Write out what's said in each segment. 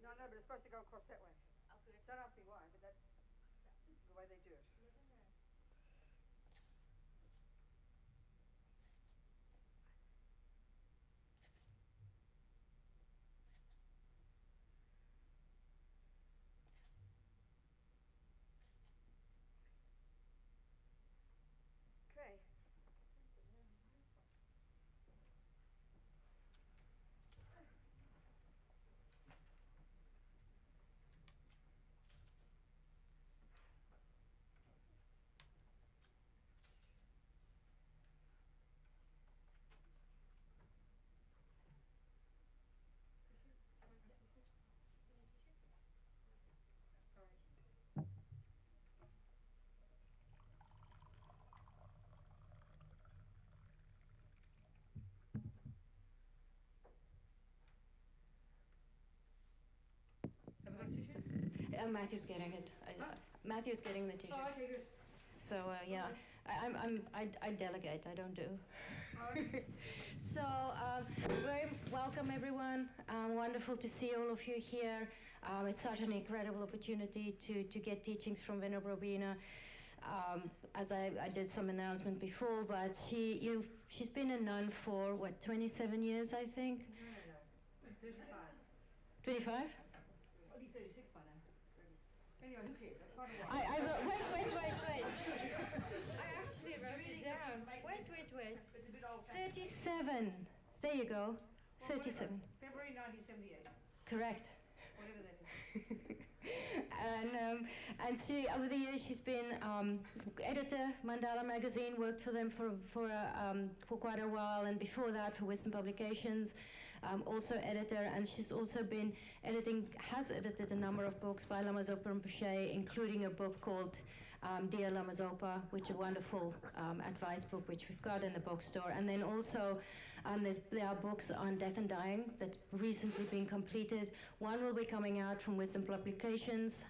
No, no, but it's supposed to go across that way. Don't ask me why, but that's the way they do it. Okay. Matthew's getting it. Matthew's getting the t-shirt. Oh, okay, good. So yeah, I delegate. I don't do. So very welcome everyone. Wonderful to see all of you here. It's such an incredible opportunity to get teachings from Venerable Robina. As I did some announcement before, but she's been a nun for what, 27 years, I think. No. 35. 25? I'll be 36 by now. Anyway, who cares? I wrote, wait. I actually wrote it down. Wait. It's a bit old. 37. There you go. 37. February 1978. Correct. Whatever that is. And she, over the years, she's been editor, Mandala magazine, worked for them for quite a while, and before that for Wisdom Publications, also editor, and she's also been has edited a number of books by Lama Zopa Rinpoche, including a book called Dear Lama Zopa, which is a wonderful advice book, which we've got in the bookstore. And then also there are books on death and dying that's recently been completed. One will be coming out from Wisdom Publications.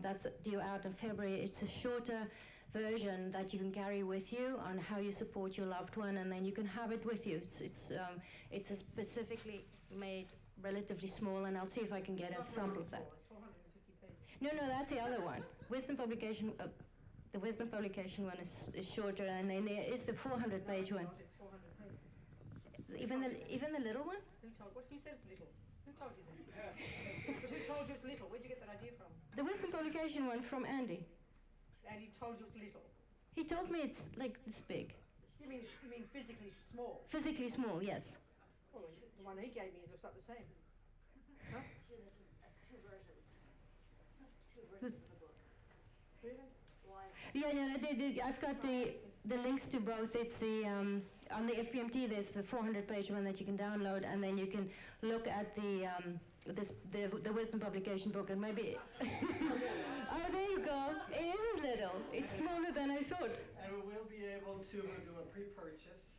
That's due out in February. It's a shorter version that you can carry with you on how you support your loved one, and then you can have it with you. It's a specifically made, relatively small, and I'll see if I can get a sample of that. It's 450 pages. No, that's the other one. Wisdom Publication. The Wisdom Publication one is shorter, and then there is the 400-page one. It's 400 pages. Even the little one? Who said it's little? Who told you that? Who told you it's little? Where'd you get that idea from? The Wisdom Publication one from Andy. And he told you it's little. He told me it's like this big. You mean physically small? Physically small, yes. Well, the one he gave me looks like the same. Huh? That's two versions. Two The- versions of the book. Really? One. Yeah, no, I've got the links to both. It's the on the FPMT. There's the 400-page one that you can download, and then you can look at the Wisdom Publication book, and maybe. Oh, there you go. It isn't little. It's smaller than I thought. And we will be able to do a pre-purchase.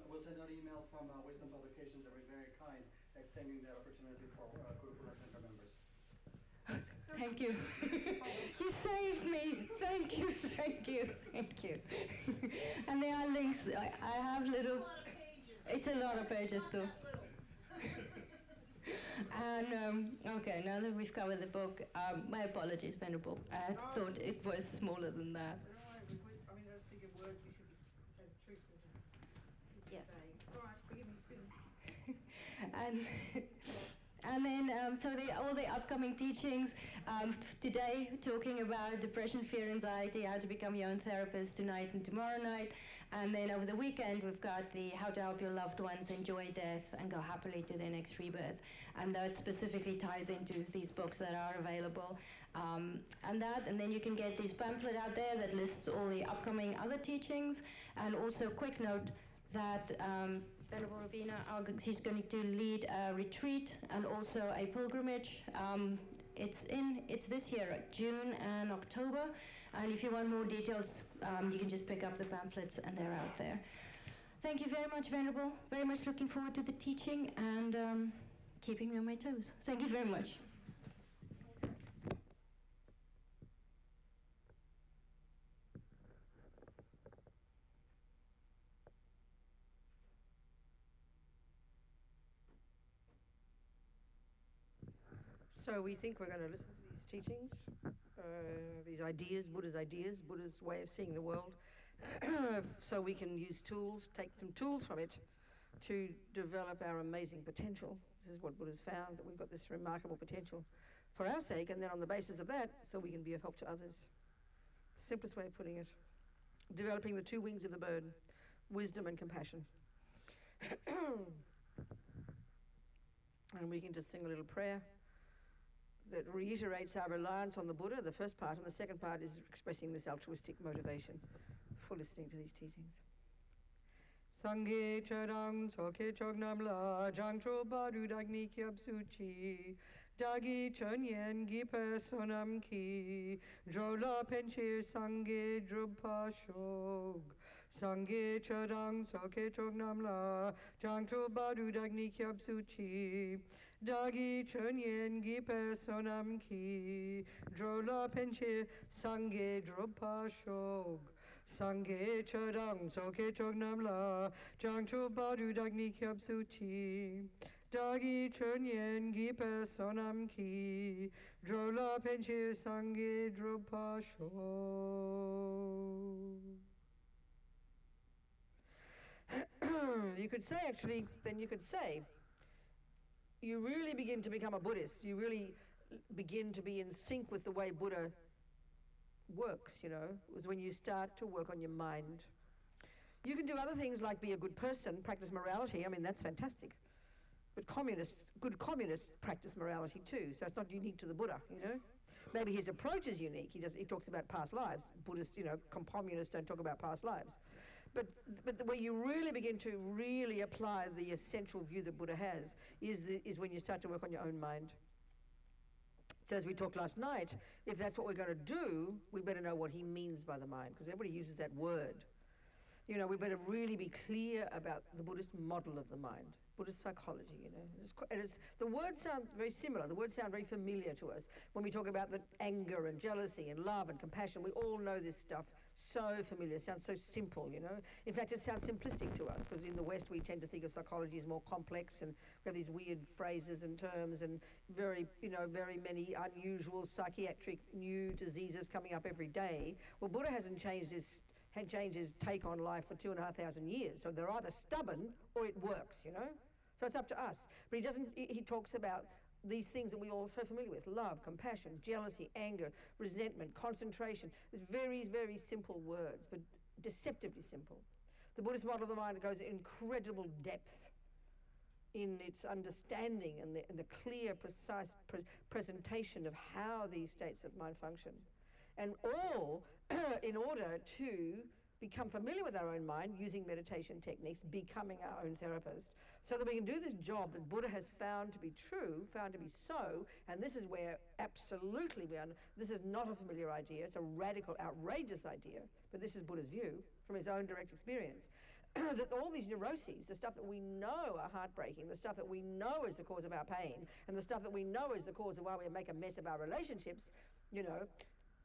We'll send out an email from Wisdom Publications that was very kind, extending that opportunity for Kurukulla Center members. Thank you. You saved me. Thank you. And there are links. I have little. It's a lot of pages too. And okay, now that we've covered the book, my apologies, Venerable. I thought it was smaller than that. I mean, those bigger words, we should say the truth with them. Yes. All right, forgive me, it's been... And then, so all the upcoming teachings today, talking about depression, fear, anxiety, how to become your own therapist tonight and tomorrow night. And then over the weekend, we've got the how to help your loved ones enjoy death and go happily to their next rebirth. And that specifically ties into these books that are available. And then you can get this pamphlet out there that lists all the upcoming other teachings. And also a quick note that Venerable Robina, she's going to lead a retreat and also a pilgrimage. It's this year, June and October. And if you want more details, you can just pick up the pamphlets, and they're out there. Thank you very much, Venerable. Very much looking forward to the teaching and keeping me on my toes. Thank you very much. So we think we're going to listen to these teachings, these ideas, Buddha's way of seeing the world, so we can use tools, take some tools from it to develop our amazing potential. This is what Buddha's found, that we've got this remarkable potential for our sake, and then on the basis of that, so we can be of help to others. Simplest way of putting it. Developing the two wings of the bird, wisdom and compassion. And we can just sing a little prayer that reiterates our reliance on the Buddha, the first part, and the second part is expressing this altruistic motivation for listening to these teachings. Sangye charang soke chognam la jangcho baru dagni kyab suchi dagi chonyen gi personam ki drola penchir sangye drupa shog sangye charang soke chognam la jangcho baru dagni kyab suchi dagi chonyen gi personam ki drola penchir sangye drupa shog Sangye charang soke chognam la jangcho badu dagni kyab suchi dagi chonyen gi personam ki drola penchir sangye dropa sho. You could say, actually, then you could say, you really begin to become a Buddhist. You really begin to be in sync with the way Buddha works, you know, was when you start to work on your mind. You can do other things like be a good person, practice morality. I mean, that's fantastic. But good communists practice morality too, so it's not unique to the Buddha, you know. Maybe his approach is unique. He talks about past lives. Buddhists, you know, communists don't talk about past lives. But the way you really begin to really apply the essential view that Buddha has is when you start to work on your own mind. So as we talked last night, if that's what we're going to do, we better know what he means by the mind, because everybody uses that word. You know, we better really be clear about the Buddhist model of the mind, Buddhist psychology, you know. The words sound very similar. The words sound very familiar to us. When we talk about the anger and jealousy and love and compassion, we all know this stuff. So familiar, it sounds so simple, you know. In fact, it sounds simplistic to us, because in the West we tend to think of psychology as more complex, and we have these weird phrases and terms and very many unusual psychiatric new diseases coming up every day. Well, Buddha hasn't changed his take on life for 2,500 years. So they're either stubborn or it works, you know. So it's up to us. But he talks about these things that we all are so familiar with: love, compassion, jealousy, anger, resentment, concentration. It's very, very simple words, but deceptively simple. The Buddhist model of the mind goes incredible depth in its understanding and the clear, precise presentation of how these states of mind function. And all in order to become familiar with our own mind using meditation techniques, becoming our own therapist, so that we can do this job that Buddha has found to be true, found to be so, and this is where absolutely this is not a familiar idea, it's a radical, outrageous idea, but this is Buddha's view from his own direct experience, that all these neuroses, the stuff that we know are heartbreaking, the stuff that we know is the cause of our pain, and the stuff that we know is the cause of why we make a mess of our relationships, you know,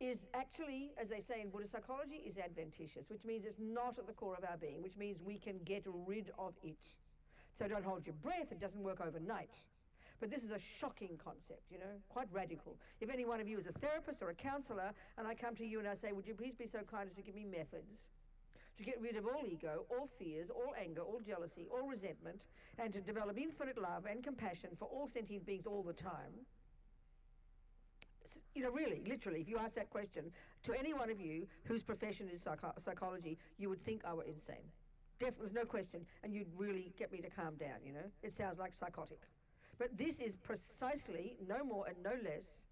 is actually, as they say in Buddhist psychology, is adventitious, which means it's not at the core of our being, which means we can get rid of it. So don't hold your breath, it doesn't work overnight. But this is a shocking concept, you know, quite radical. If any one of you is a therapist or a counsellor, and I come to you and I say, would you please be so kind as to give me methods to get rid of all ego, all fears, all anger, all jealousy, all resentment, and to develop infinite love and compassion for all sentient beings all the time, you know, really, literally, if you ask that question to any one of you whose profession is psychology, you would think I were insane. There's no question, and you'd really get me to calm down, you know. It sounds like psychotic. But this is precisely, no more and no less,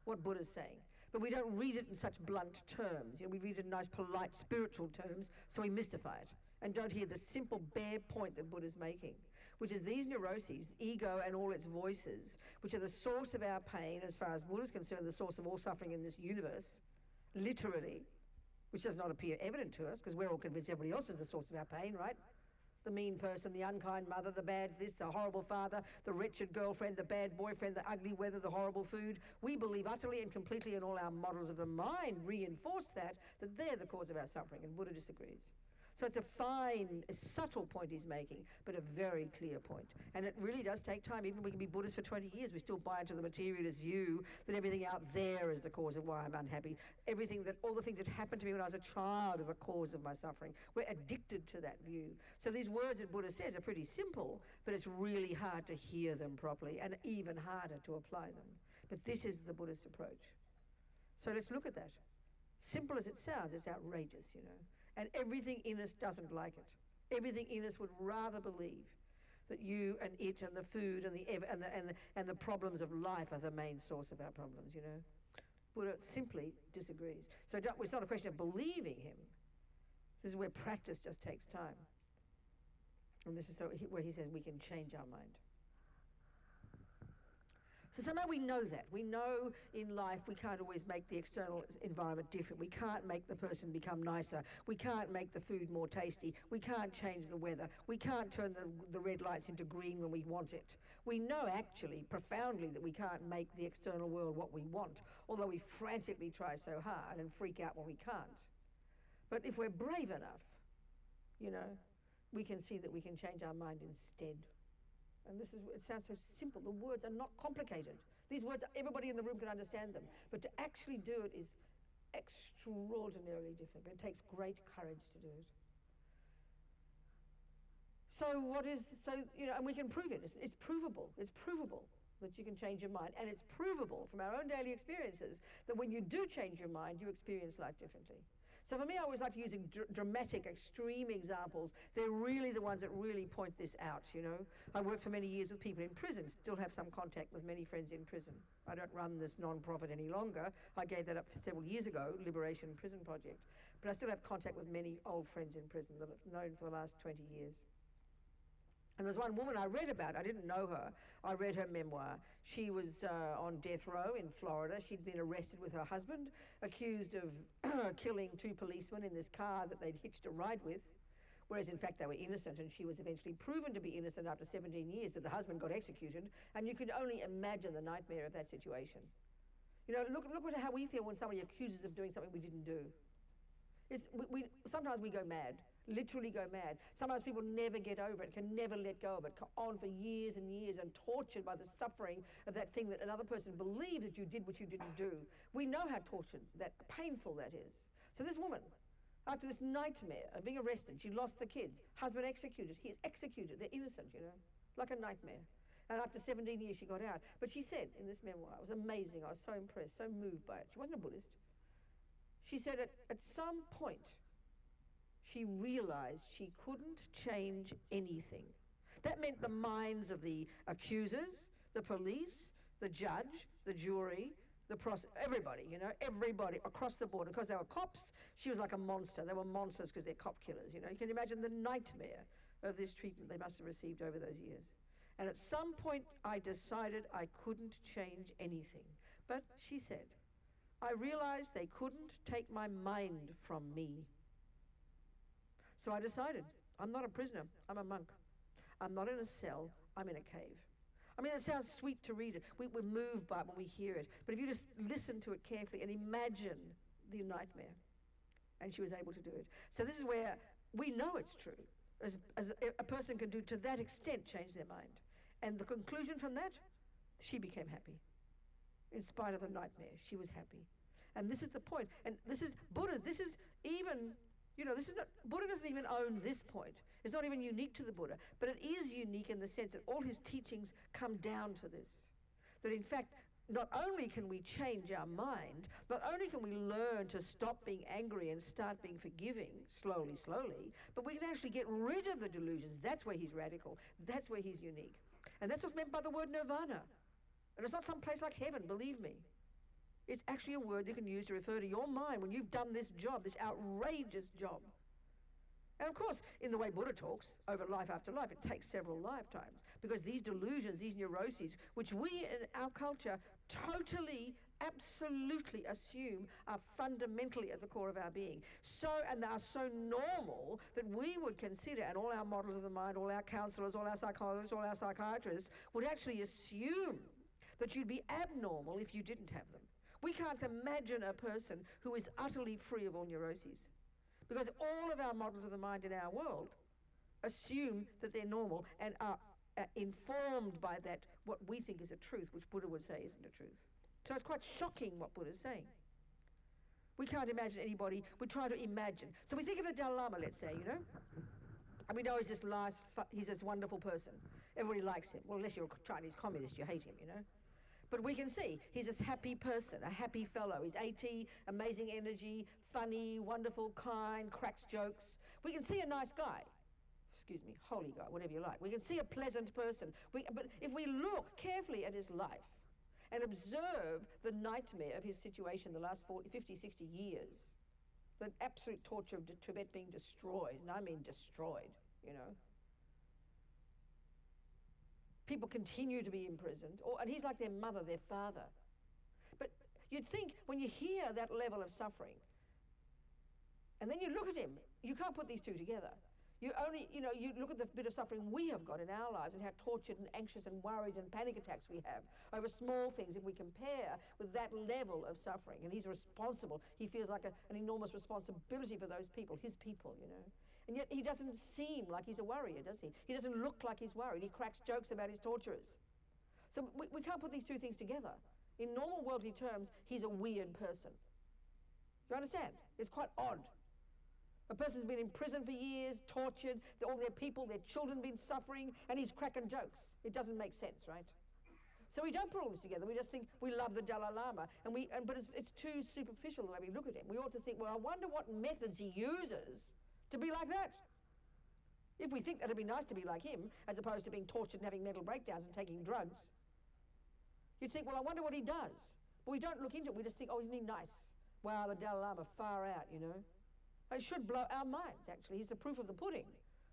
what Buddha's saying. But we don't read it in such blunt terms. You know, we read it in nice, polite, spiritual terms, so we mystify it and don't hear the simple, bare point that Buddha's making, which is these neuroses, ego and all its voices, which are the source of our pain, as far as Buddha's concerned, the source of all suffering in this universe, literally, which does not appear evident to us, because we're all convinced everybody else is the source of our pain, right? The mean person, the unkind mother, the bad this, the horrible father, the wretched girlfriend, the bad boyfriend, the ugly weather, the horrible food. We believe utterly and completely, and all our models of the mind reinforce that they're the cause of our suffering, and Buddha disagrees. So it's a fine, a subtle point he's making, but a very clear point. And it really does take time. Even we can be Buddhists for 20 years, we still buy into the materialist view that everything out there is the cause of why I'm unhappy. All the things that happened to me when I was a child are the cause of my suffering. We're addicted to that view. So these words that Buddha says are pretty simple, but it's really hard to hear them properly and even harder to apply them. But this is the Buddhist approach. So let's look at that. Simple as it sounds, it's outrageous, you know. And everything in us doesn't like it. Everything in us would rather believe that you and it and the food and the problems of life are the main source of our problems, you know. Buddha simply disagrees. So it's not a question of believing him. This is where practice just takes time. And this is where he says we can change our mind. So somehow we know that. We know in life we can't always make the external environment different. We can't make the person become nicer. We can't make the food more tasty. We can't change the weather. We can't turn the red lights into green when we want it. We know actually, profoundly, that we can't make the external world what we want, although we frantically try so hard and freak out when we can't. But if we're brave enough, you know, we can see that we can change our mind instead. And it sounds so simple. The words are not complicated. These words, everybody in the room can understand them. But to actually do it is extraordinarily difficult. It takes great courage to do it. And we can prove it. It's provable. It's provable that you can change your mind. And it's provable from our own daily experiences that when you do change your mind, you experience life differently. So for me, I always like using dramatic, extreme examples. They're really the ones that really point this out, you know. I worked for many years with people in prison, still have some contact with many friends in prison. I don't run this non-profit any longer. I gave that up several years ago, Liberation Prison Project. But I still have contact with many old friends in prison that I've known for the last 20 years. And there's one woman I read about. I didn't know her. I read her memoir. She was on death row in Florida. She'd been arrested with her husband, accused of killing 2 policemen in this car that they'd hitched a ride with, whereas in fact they were innocent, and she was eventually proven to be innocent after 17 years, but the husband got executed, and you could only imagine the nightmare of that situation. You know, look at how we feel when somebody accuses us of doing something we didn't do. Sometimes we go mad. Literally go mad. Sometimes people never get over it, can never let go of it, go on for years and years and tortured by the suffering of that thing that another person believes that you did what you didn't do. We know how tortured, that painful that is. So this woman, after this nightmare of being arrested, she lost the kids, husband executed, he's executed, they're innocent, you know, like a nightmare. And after 17 years she got out. But she said in this memoir, it was amazing, I was so impressed, so moved by it. She wasn't a Buddhist. She said at some point, she realized she couldn't change anything. That meant the minds of the accusers, the police, the judge, the jury, everybody, you know, everybody across the board. Because they were cops, she was like a monster. They were monsters because they're cop killers, you know. You can imagine the nightmare of this treatment they must have received over those years. And at some point, I decided I couldn't change anything. But she said, I realized they couldn't take my mind from me. So I decided, I'm not a prisoner, I'm a monk. I'm not in a cell, I'm in a cave. I mean, it sounds sweet to read it. We're moved by it when we hear it. But if you just listen to it carefully and imagine the nightmare. And she was able to do it. So this is where we know it's true. As a person can do to that extent, change their mind. And the conclusion from that, she became happy. In spite of the nightmare, she was happy. And this is the point. And this is Buddha, this is even... You know, Buddha doesn't even own this point. It's not even unique to the Buddha, but it is unique in the sense that all his teachings come down to this. That in fact, not only can we change our mind, not only can we learn to stop being angry and start being forgiving, slowly, but we can actually get rid of the delusions. That's where he's radical. That's where he's unique. And that's what's meant by the word nirvana. And it's not some place like heaven, believe me. It's actually a word you can use to refer to your mind when you've done this job, this outrageous job. And of course, in the way Buddha talks, over life after life, it takes several lifetimes. Because these delusions, these neuroses, which we in our culture totally, absolutely assume are fundamentally at the core of our being. And they are so normal that we would consider, and all our models of the mind, all our counselors, all our psychologists, all our psychiatrists, would actually assume that you'd be abnormal if you didn't have them. We can't imagine a person who is utterly free of all neuroses. Because all of our models of the mind in our world assume that they're normal and are informed by that, what we think is a truth, which Buddha would say isn't a truth. So it's quite shocking what Buddha's saying. We can't imagine anybody, we try to imagine. So we think of the Dalai Lama, let's say, you know, and we know he's this wonderful person. Everybody likes him. Well, unless you're a Chinese communist, you hate him, you know. But we can see he's this happy person, a happy fellow. He's 80, amazing energy, funny, wonderful, kind, cracks jokes. We can see a nice guy. Excuse me, holy guy, whatever you like. We can see a pleasant person. But if we look carefully at his life and observe the nightmare of his situation the last 40, 50, 60 years, the absolute torture of Tibet being destroyed, and I mean destroyed, you know. People continue to be imprisoned, and he's like their mother, their father. But you'd think when you hear that level of suffering, and then you look at him, you can't put these two together. You only, you know, you look at the bit of suffering we have got in our lives and how tortured and anxious and worried and panic attacks we have over small things. If we compare with that level of suffering, and he's responsible, he feels like an enormous responsibility for those people, his people, you know. And yet he doesn't seem like he's a worrier, does he? He doesn't look like he's worried. He cracks jokes about his torturers. So we can't put these two things together. In normal worldly terms, he's a weird person. You understand? It's quite odd. A person's been in prison for years, tortured, all their people, their children been suffering, and he's cracking jokes. It doesn't make sense, right? So we don't put all this together. We just think we love the Dalai Lama, but it's too superficial the way we look at him. We ought to think, well, I wonder what methods he uses to be like that. If we think that it'd be nice to be like him, as opposed to being tortured and having mental breakdowns and taking drugs, you'd think, well, I wonder what he does. But we don't look into it. We just think, oh, isn't he nice? Wow, the Dalai Lama, far out, you know. It should blow our minds, actually. He's the proof of the pudding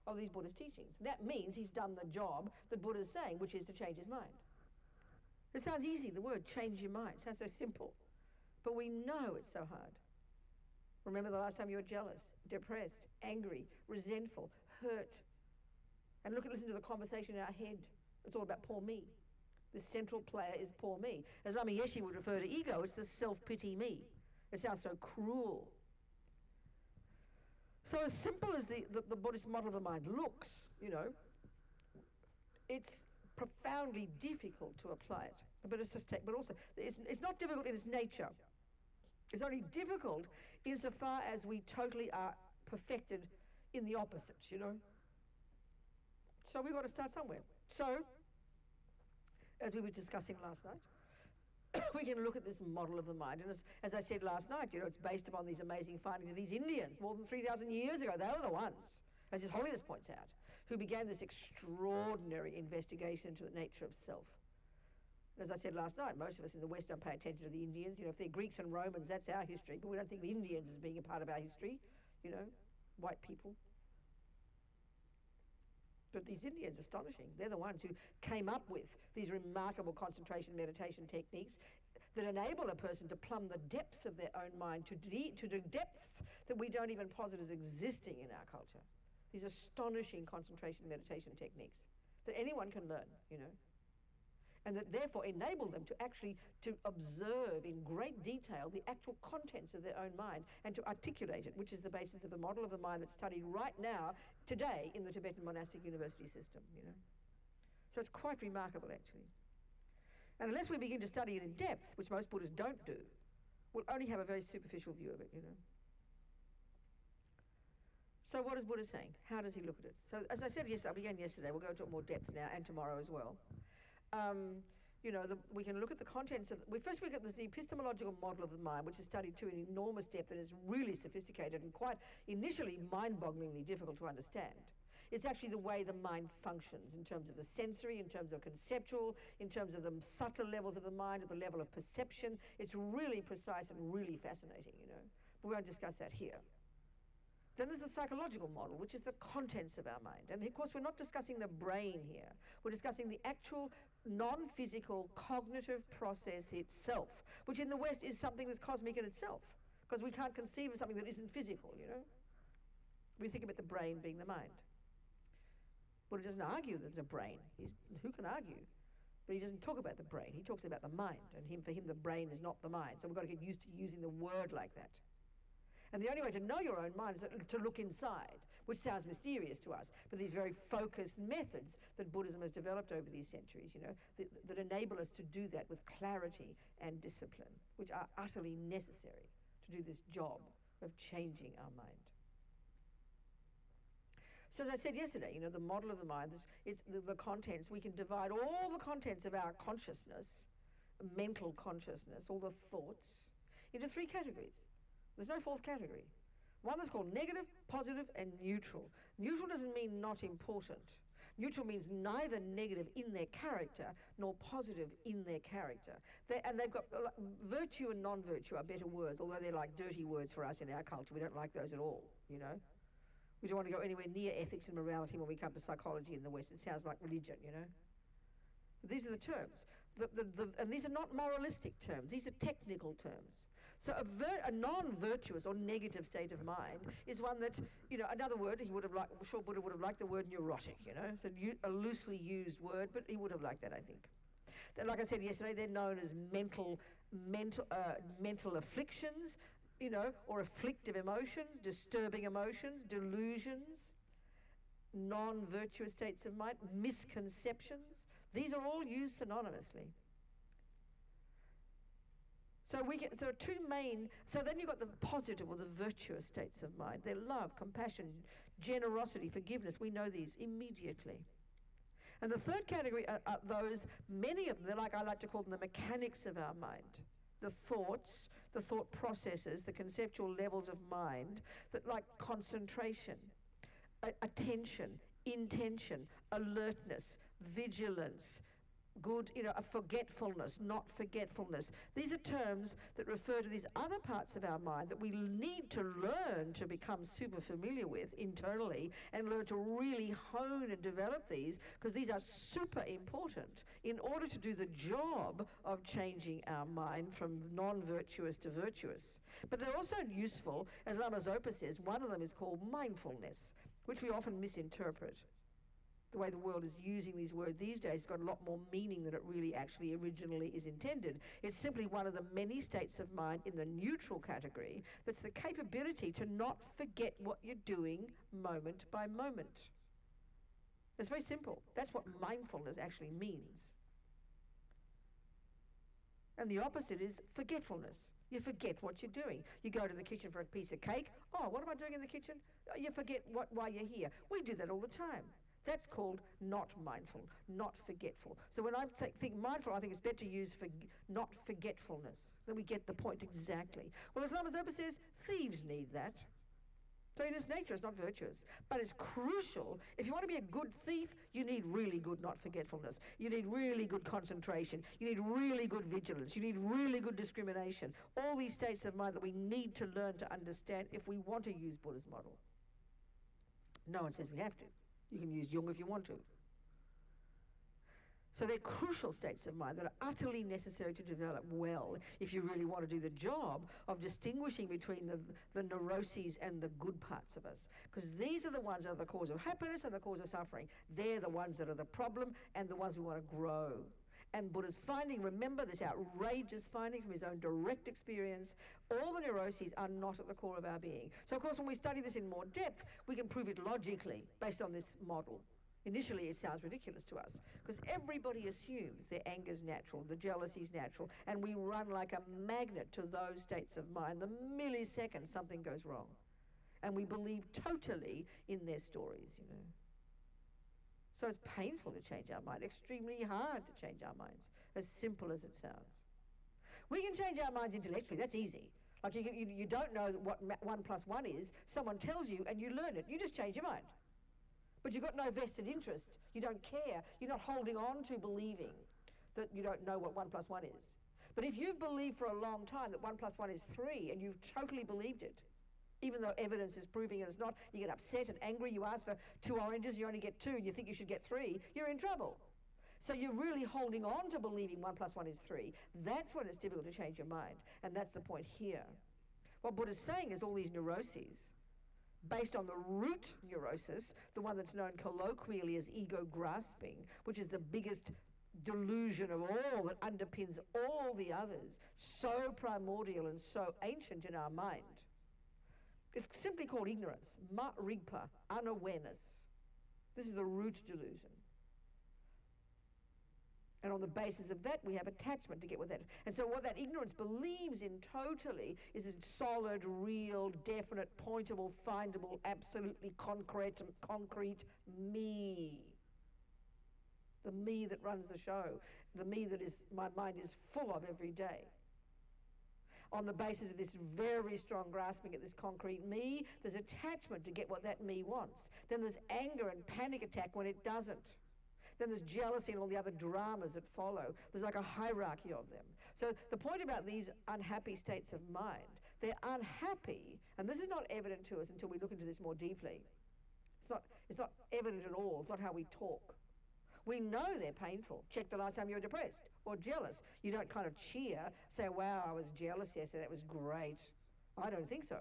of these Buddhist teachings. That means he's done the job that Buddha's saying, which is to change his mind. It sounds easy, the word change your mind. It sounds so simple. But we know it's so hard. Remember the last time you were jealous, depressed, angry, resentful, hurt. And listen to the conversation in our head. It's all about poor me. The central player is poor me. As Lama Yeshe would refer to ego, it's the self-pity me. It sounds so cruel. So as simple as the Buddhist model of the mind looks, you know, it's profoundly difficult to apply it. But it's not difficult in its nature. It's only difficult insofar as we totally are perfected in the opposites, you know. So we've got to start somewhere. So, as we were discussing last night, we can look at this model of the mind. And as I said last night, you know, it's based upon these amazing findings of these Indians more than 3,000 years ago. They were the ones, as His Holiness points out, who began this extraordinary investigation into the nature of self. And as I said last night, most of us in the West don't pay attention to the Indians. You know, if they're Greeks and Romans, that's our history. But we don't think of Indians as being a part of our history, you know, white people. But these Indians, astonishing. They're the ones who came up with these remarkable concentration meditation techniques that enable a person to plumb the depths of their own mind to the depths that we don't even posit as existing in our culture. These astonishing concentration meditation techniques that anyone can learn, you know, and that therefore enable them to actually to observe in great detail the actual contents of their own mind and to articulate it, which is the basis of the model of the mind that's studied right now, today, in the Tibetan monastic university system, you know. So it's quite remarkable, actually. And unless we begin to study it in depth, which most Buddhists don't do, we'll only have a very superficial view of it, you know. So what is Buddha saying? How does he look at it? So as I said yesterday, I began yesterday, we'll go into more depth now and tomorrow as well. You know, we can look at the contents of, we get the epistemological model of the mind, which is studied to an enormous depth and is really sophisticated and quite initially mind-bogglingly difficult to understand. It's actually the way the mind functions in terms of the sensory, in terms of conceptual, in terms of the subtle levels of the mind, at the level of perception. It's really precise and really fascinating, you know. But we won't discuss that here. Then there's the psychological model, which is the contents of our mind. And of course, we're not discussing the brain here. We're discussing the actual non-physical cognitive process itself, which in the West is something that's cosmic in itself, because we can't conceive of something that isn't physical, you know. We think about the brain being the mind. Buddha doesn't argue that there's a brain. Who can argue? But he doesn't talk about the brain. He talks about the mind. And for him, the brain is not the mind. So we've got to get used to using the word like that. And the only way to know your own mind is to look inside, which sounds mysterious to us, but these very focused methods that Buddhism has developed over these centuries, you know, that enable us to do that with clarity and discipline, which are utterly necessary to do this job of changing our mind. So as I said yesterday, you know, the model of the mind, it's the contents, we can divide all the contents of our consciousness, mental consciousness, all the thoughts, into 3 categories. There's no 4th category. One that's called negative, positive, and neutral. Neutral doesn't mean not important. Neutral means neither negative in their character nor positive in their character. And they've got virtue and non-virtue are better words, although they're like dirty words for us in our culture. We don't like those at all, you know. We don't want to go anywhere near ethics and morality when we come to psychology in the West. It sounds like religion, you know. But these are the terms. And these are not moralistic terms. These are technical terms. So a non-virtuous or negative state of mind is one that, you know, another word he would have liked, I'm sure Buddha would have liked the word neurotic, you know. It's a loosely used word, but he would have liked that, I think. Then, like I said yesterday, they're known as mental afflictions, you know, or afflictive emotions, disturbing emotions, delusions, non-virtuous states of mind, misconceptions. These are all used synonymously. So then you've got the positive or the virtuous states of mind. They're love, compassion, generosity, forgiveness. We know these immediately. And the 3rd category are those, many of them, I like to call them the mechanics of our mind. The thoughts, the thought processes, the conceptual levels of mind, that like concentration, attention, intention, alertness, vigilance, good, you know, a forgetfulness, not forgetfulness. These are terms that refer to these other parts of our mind that we need to learn to become super familiar with internally and learn to really hone and develop these, because these are super important in order to do the job of changing our mind from non-virtuous to virtuous. But they're also useful, as Lama Zopa says, one of them is called mindfulness, which we often misinterpret. The way the world is using these words these days has got a lot more meaning than it really actually originally is intended. It's simply one of the many states of mind in the neutral category that's the capability to not forget what you're doing moment by moment. It's very simple. That's what mindfulness actually means. And the opposite is forgetfulness. You forget what you're doing. You go to the kitchen for a piece of cake. Oh, what am I doing in the kitchen? You forget why you're here. We do that all the time. That's called not mindful, not forgetful. So when I think mindful, I think it's better to use not forgetfulness. Then we get the point exactly. Well, as Lama Zopa says, thieves need that. So in its nature, it's not virtuous. But it's crucial. If you want to be a good thief, you need really good not forgetfulness. You need really good concentration. You need really good vigilance. You need really good discrimination. All these states of mind that we need to learn to understand if we want to use Buddha's model. No one says we have to. You can use Jung if you want to. So they're crucial states of mind that are utterly necessary to develop well if you really want to do the job of distinguishing between the neuroses and the good parts of us. Because these are the ones that are the cause of happiness and the cause of suffering. They're the ones that are the problem and the ones we want to grow. And Buddha's finding, remember this outrageous finding from his own direct experience, all the neuroses are not at the core of our being. So of course when we study this in more depth, we can prove it logically based on this model. Initially it sounds ridiculous to us because everybody assumes their anger's natural, the jealousy's natural, and we run like a magnet to those states of mind the millisecond something goes wrong. And we believe totally in their stories, you know. So it's painful to change our mind, extremely hard to change our minds, as simple as it sounds. We can change our minds intellectually, that's easy. Like you don't know what 1 + 1 is, someone tells you and you learn it, you just change your mind. But you've got no vested interest, you don't care, you're not holding on to believing that you don't know what 1 + 1 is. But if you've believed for a long time that 1 + 1 is 3 and you've totally believed it, even though evidence is proving it's not, you get upset and angry, you ask for 2 oranges, you only get 2, and you think you should get 3, you're in trouble. So you're really holding on to believing 1 + 1 is 3. That's when it's difficult to change your mind, and that's the point here. What Buddha's saying is all these neuroses, based on the root neurosis, the one that's known colloquially as ego grasping, which is the biggest delusion of all that underpins all the others, so primordial and so ancient in our mind. It's simply called ignorance. Ma-rigpa, unawareness. This is the root delusion. And on the basis of that, we have attachment to get with that. And so what that ignorance believes in totally is this solid, real, definite, pointable, findable, absolutely concrete me. The me that runs the show. The me that my mind is full of every day. On the basis of this very strong grasping at this concrete me, there's attachment to get what that me wants. Then there's anger and panic attack when it doesn't. Then there's jealousy and all the other dramas that follow. There's like a hierarchy of them. So the point about these unhappy states of mind, they're unhappy, and this is not evident to us until we look into this more deeply. It's not evident at all. It's not how we talk. We know they're painful. Check the last time you were depressed or jealous. You don't kind of cheer, say, wow, I was jealous yesterday, that was great. I don't think so.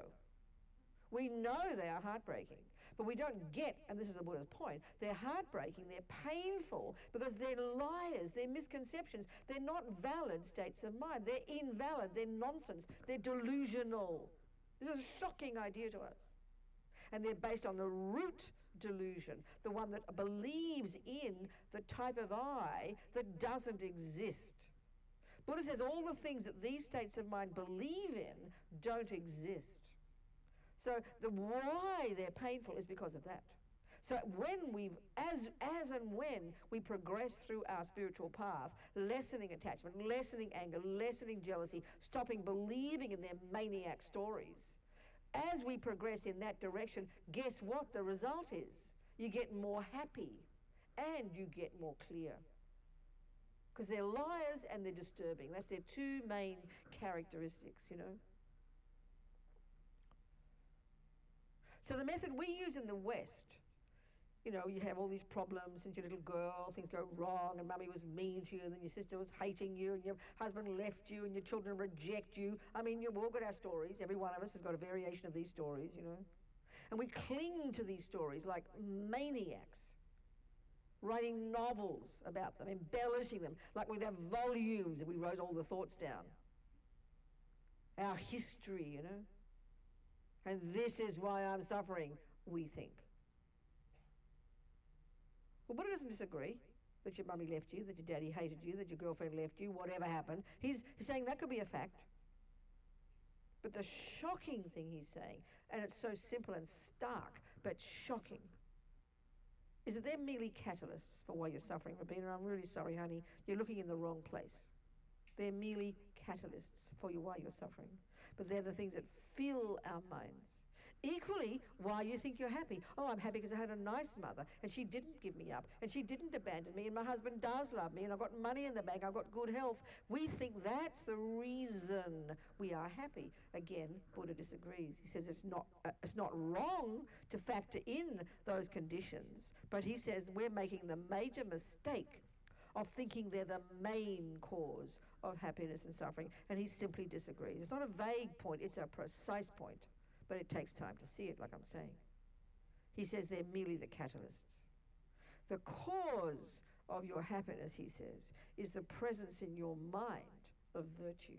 We know they are heartbreaking, but we don't get, and this is the Buddha's point, they're heartbreaking, they're painful, because they're liars, they're misconceptions, they're not valid states of mind, they're invalid, they're nonsense, they're delusional. This is a shocking idea to us. And they're based on the root delusion, the one that believes in the type of I that doesn't exist. Buddha says all the things that these states of mind believe in don't exist. So the why they're painful is because of that. So as and when we progress through our spiritual path, lessening attachment, lessening anger, lessening jealousy, stopping believing in their maniac stories, as we progress in that direction, guess what the result is? You get more happy and you get more clear. Because they're liars and they're disturbing. That's their two main characteristics, you know. So the method we use in the West, you know, you have all these problems since you're a little girl, things go wrong, and mummy was mean to you, and then your sister was hating you, and your husband left you, and your children reject you. I mean, you've all got our stories. Every one of us has got a variation of these stories, you know. And we cling to these stories like maniacs, writing novels about them, embellishing them, like we'd have volumes if we wrote all the thoughts down. Our history, you know. And this is why I'm suffering, we think. Well, Buddha doesn't disagree that your mummy left you, that your daddy hated you, that your girlfriend left you, whatever happened. He's saying that could be a fact. But the shocking thing he's saying, and it's so simple and stark, but shocking, is that they're merely catalysts for why you're suffering, Robina. I'm really sorry, honey. You're looking in the wrong place. They're merely catalysts for why you're suffering. But they're the things that fill our minds. Equally, why you think you're happy. Oh, I'm happy because I had a nice mother and she didn't give me up and she didn't abandon me and my husband does love me and I've got money in the bank, I've got good health. We think that's the reason we are happy. Again, Buddha disagrees. He says it's not wrong to factor in those conditions, but he says we're making the major mistake of thinking they're the main cause of happiness and suffering, and he simply disagrees. It's not a vague point, it's a precise point, but it takes time to see it, like I'm saying. He says they're merely the catalysts. The cause of your happiness, he says, is the presence in your mind of virtue.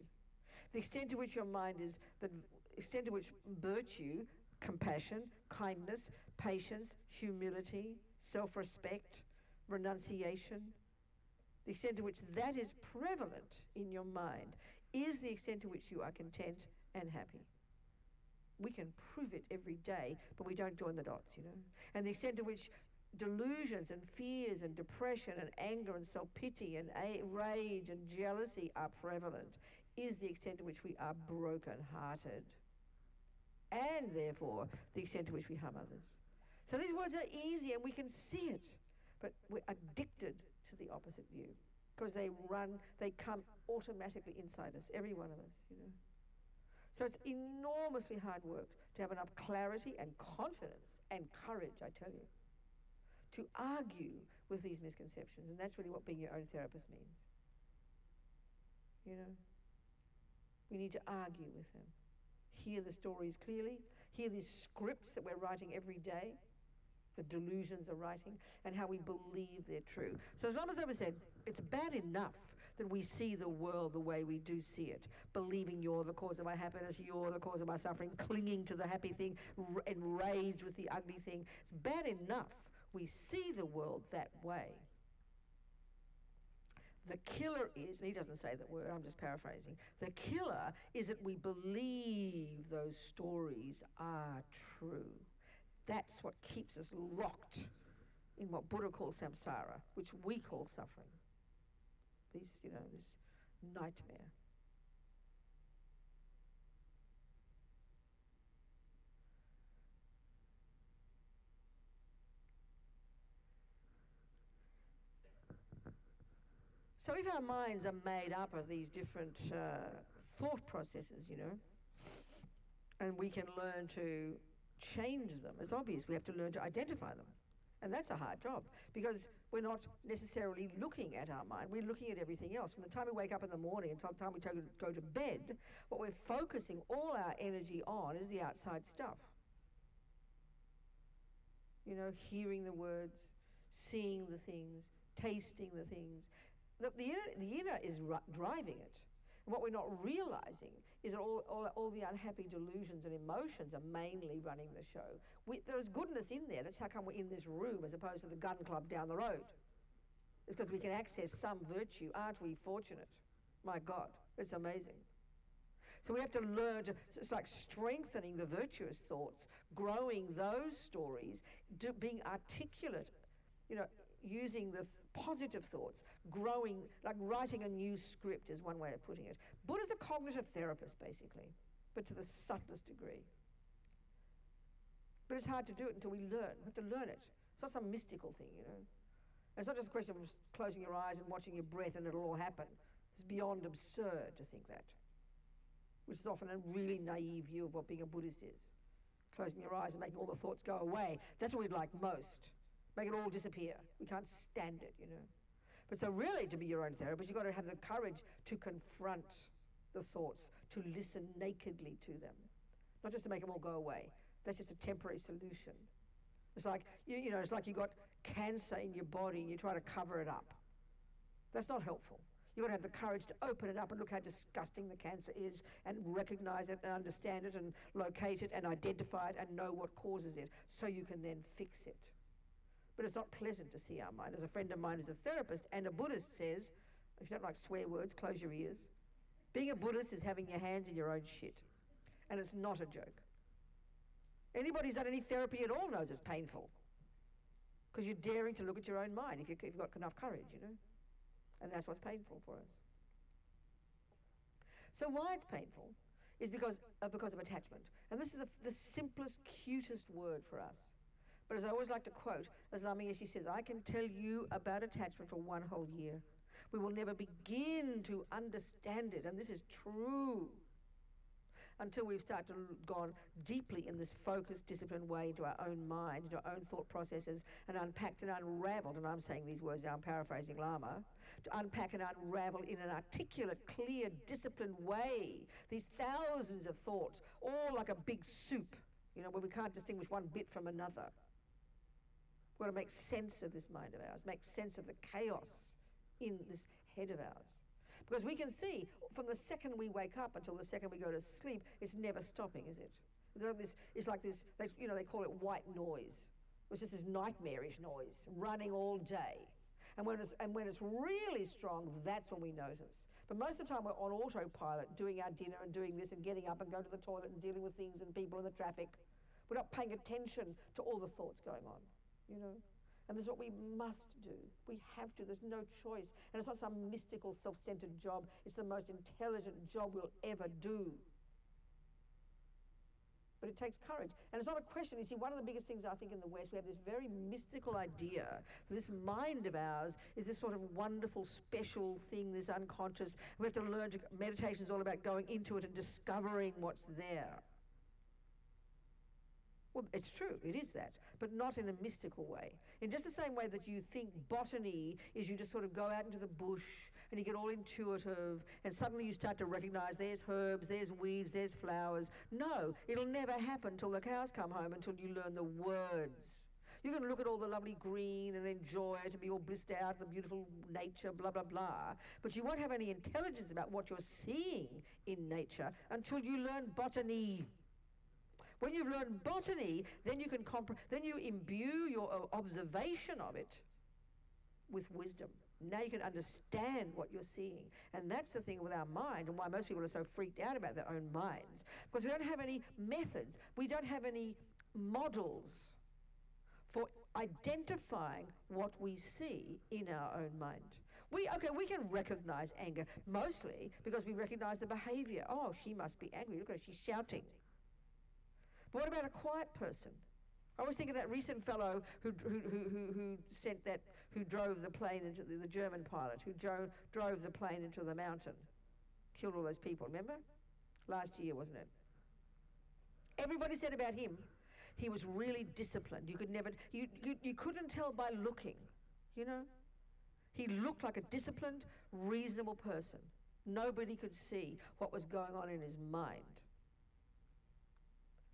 The extent to which your mind is, the extent to which virtue, compassion, kindness, patience, humility, self-respect, renunciation, the extent to which that is prevalent in your mind is the extent to which you are content and happy. We can prove it every day, but we don't join the dots, you know. And the extent to which delusions and fears and depression and anger and self-pity and rage and jealousy are prevalent is the extent to which we are broken-hearted. And therefore, the extent to which we harm others. So these words are easy and we can see it, but we're addicted to the opposite view because they come automatically inside us, every one of us, you know. So it's enormously hard work to have enough clarity and confidence and courage, I tell you, to argue with these misconceptions. And that's really what being your own therapist means. You know, we need to argue with them. Hear the stories clearly, hear these scripts that we're writing every day, the delusions are writing, and how we believe they're true. So as Lama Zopa said, it's bad enough that we see the world the way we do see it, believing you're the cause of my happiness, you're the cause of my suffering, clinging to the happy thing, enraged with the ugly thing. It's bad enough we see the world that way. The killer is, and he doesn't say that word, I'm just paraphrasing, the killer is that we believe those stories are true. That's what keeps us locked in what Buddha calls samsara, which we call suffering. This nightmare. So if our minds are made up of these different thought processes, and we can learn to change them, it's obvious we have to learn to identify them. And that's a hard job, because we're not necessarily looking at our mind, we're looking at everything else. From the time we wake up in the morning until the time we go to bed, what we're focusing all our energy on is the outside stuff. Hearing the words, seeing the things, tasting the things. The inner is driving it. And what we're not realizing is that all the unhappy delusions and emotions are mainly running the show. There's goodness in there. That's how come we're in this room as opposed to the gun club down the road. It's because we can access some virtue. Aren't we fortunate? My God, it's amazing. So we have to learn to, it's like strengthening the virtuous thoughts, growing those stories, being articulate, using the positive thoughts, growing, like writing a new script is one way of putting it. Buddha's a cognitive therapist, basically, but to the subtlest degree. But it's hard to do it until we learn. We have to learn it. It's not some mystical thing, And it's not just a question of just closing your eyes and watching your breath and it'll all happen. It's beyond absurd to think that, which is often a really naive view of what being a Buddhist is. Closing your eyes and making all the thoughts go away. That's what we'd like most. Make it all disappear. We can't stand it, But so really, to be your own therapist, you've got to have the courage to confront the thoughts, to listen nakedly to them. Not just to make them all go away. That's just a temporary solution. It's like, it's like you've got cancer in your body and you try to cover it up. That's not helpful. You've got to have the courage to open it up and look how disgusting the cancer is and recognize it and understand it and locate it and identify it and know what causes it so you can then fix it. But it's not pleasant to see our mind. As a friend of mine who's a therapist and a Buddhist says, if you don't like swear words, close your ears. Being a Buddhist is having your hands in your own shit. And it's not a joke. Anybody who's done any therapy at all knows it's painful. Because you're daring to look at your own mind if you've got enough courage, And that's what's painful for us. So why it's painful is because of attachment. And this is the simplest, cutest word for us. But as I always like to quote, as Lama Yeshe says, I can tell you about attachment for one whole year. We will never begin to understand it, and this is true, until we've gone deeply in this focused, disciplined way into our own mind, into our own thought processes, and unpacked and unraveled, and I'm saying these words now, I'm paraphrasing Lama, to unpack and unravel in an articulate, clear, disciplined way, these thousands of thoughts, all like a big soup, where we can't distinguish one bit from another. We've got to make sense of this mind of ours, make sense of the chaos in this head of ours. Because we can see from the second we wake up until the second we go to sleep, it's never stopping, is it? It's like this, they call it white noise. It's just this nightmarish noise running all day. And when it's really strong, that's when we notice. But most of the time we're on autopilot, doing our dinner and doing this and getting up and going to the toilet and dealing with things and people in the traffic. We're not paying attention to all the thoughts going on. And this is what we must do. We have to. There's no choice. And it's not some mystical, self-centered job. It's the most intelligent job we'll ever do. But it takes courage. And it's not a question. You see, one of the biggest things I think in the West, we have this very mystical idea that this mind of ours is this sort of wonderful, special thing, this unconscious. We have to learn to, meditation is all about going into it and discovering what's there. Well, it's true, it is that, but not in a mystical way. In just the same way that you think botany is you just sort of go out into the bush and you get all intuitive and suddenly you start to recognize there's herbs, there's weeds, there's flowers. No, it'll never happen till the cows come home, until you learn the words. You can look at all the lovely green and enjoy it and be all blissed out, the beautiful nature, blah, blah, blah. But you won't have any intelligence about what you're seeing in nature until you learn botany. When you've learned botany, then you can then you imbue your observation of it with wisdom. Now you can understand what you're seeing. And that's the thing with our mind, and why most people are so freaked out about their own minds. Because we don't have any methods. We don't have any models for identifying what we see in our own mind. We can recognize anger, mostly because we recognize the behavior. Oh, she must be angry. Look at her, she's shouting. But what about a quiet person? I always think of that recent fellow who drove the plane into the German pilot who drove the plane into the mountain, killed all those people. Remember? Last year, wasn't it? Everybody said about him, he was really disciplined. You could never, you couldn't tell by looking, you know. He looked like a disciplined, reasonable person. Nobody could see what was going on in his mind.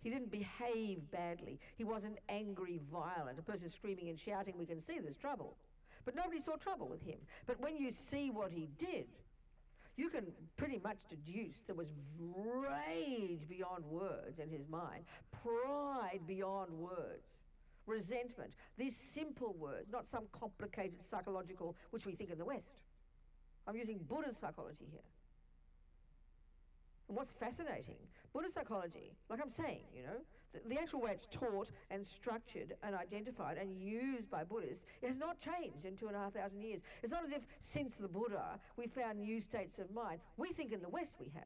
He didn't behave badly. He wasn't angry, violent. A person screaming and shouting, we can see there's trouble. But nobody saw trouble with him. But when you see what he did, you can pretty much deduce there was rage beyond words in his mind, pride beyond words, resentment. These simple words, not some complicated psychological, which we think in the West. I'm using Buddha's psychology here. And what's fascinating, Buddhist psychology, like I'm saying, you know, the actual way it's taught and structured and identified and used by Buddhists, it has not changed in 2,500 years. It's not as if since the Buddha we found new states of mind. We think in the West we have.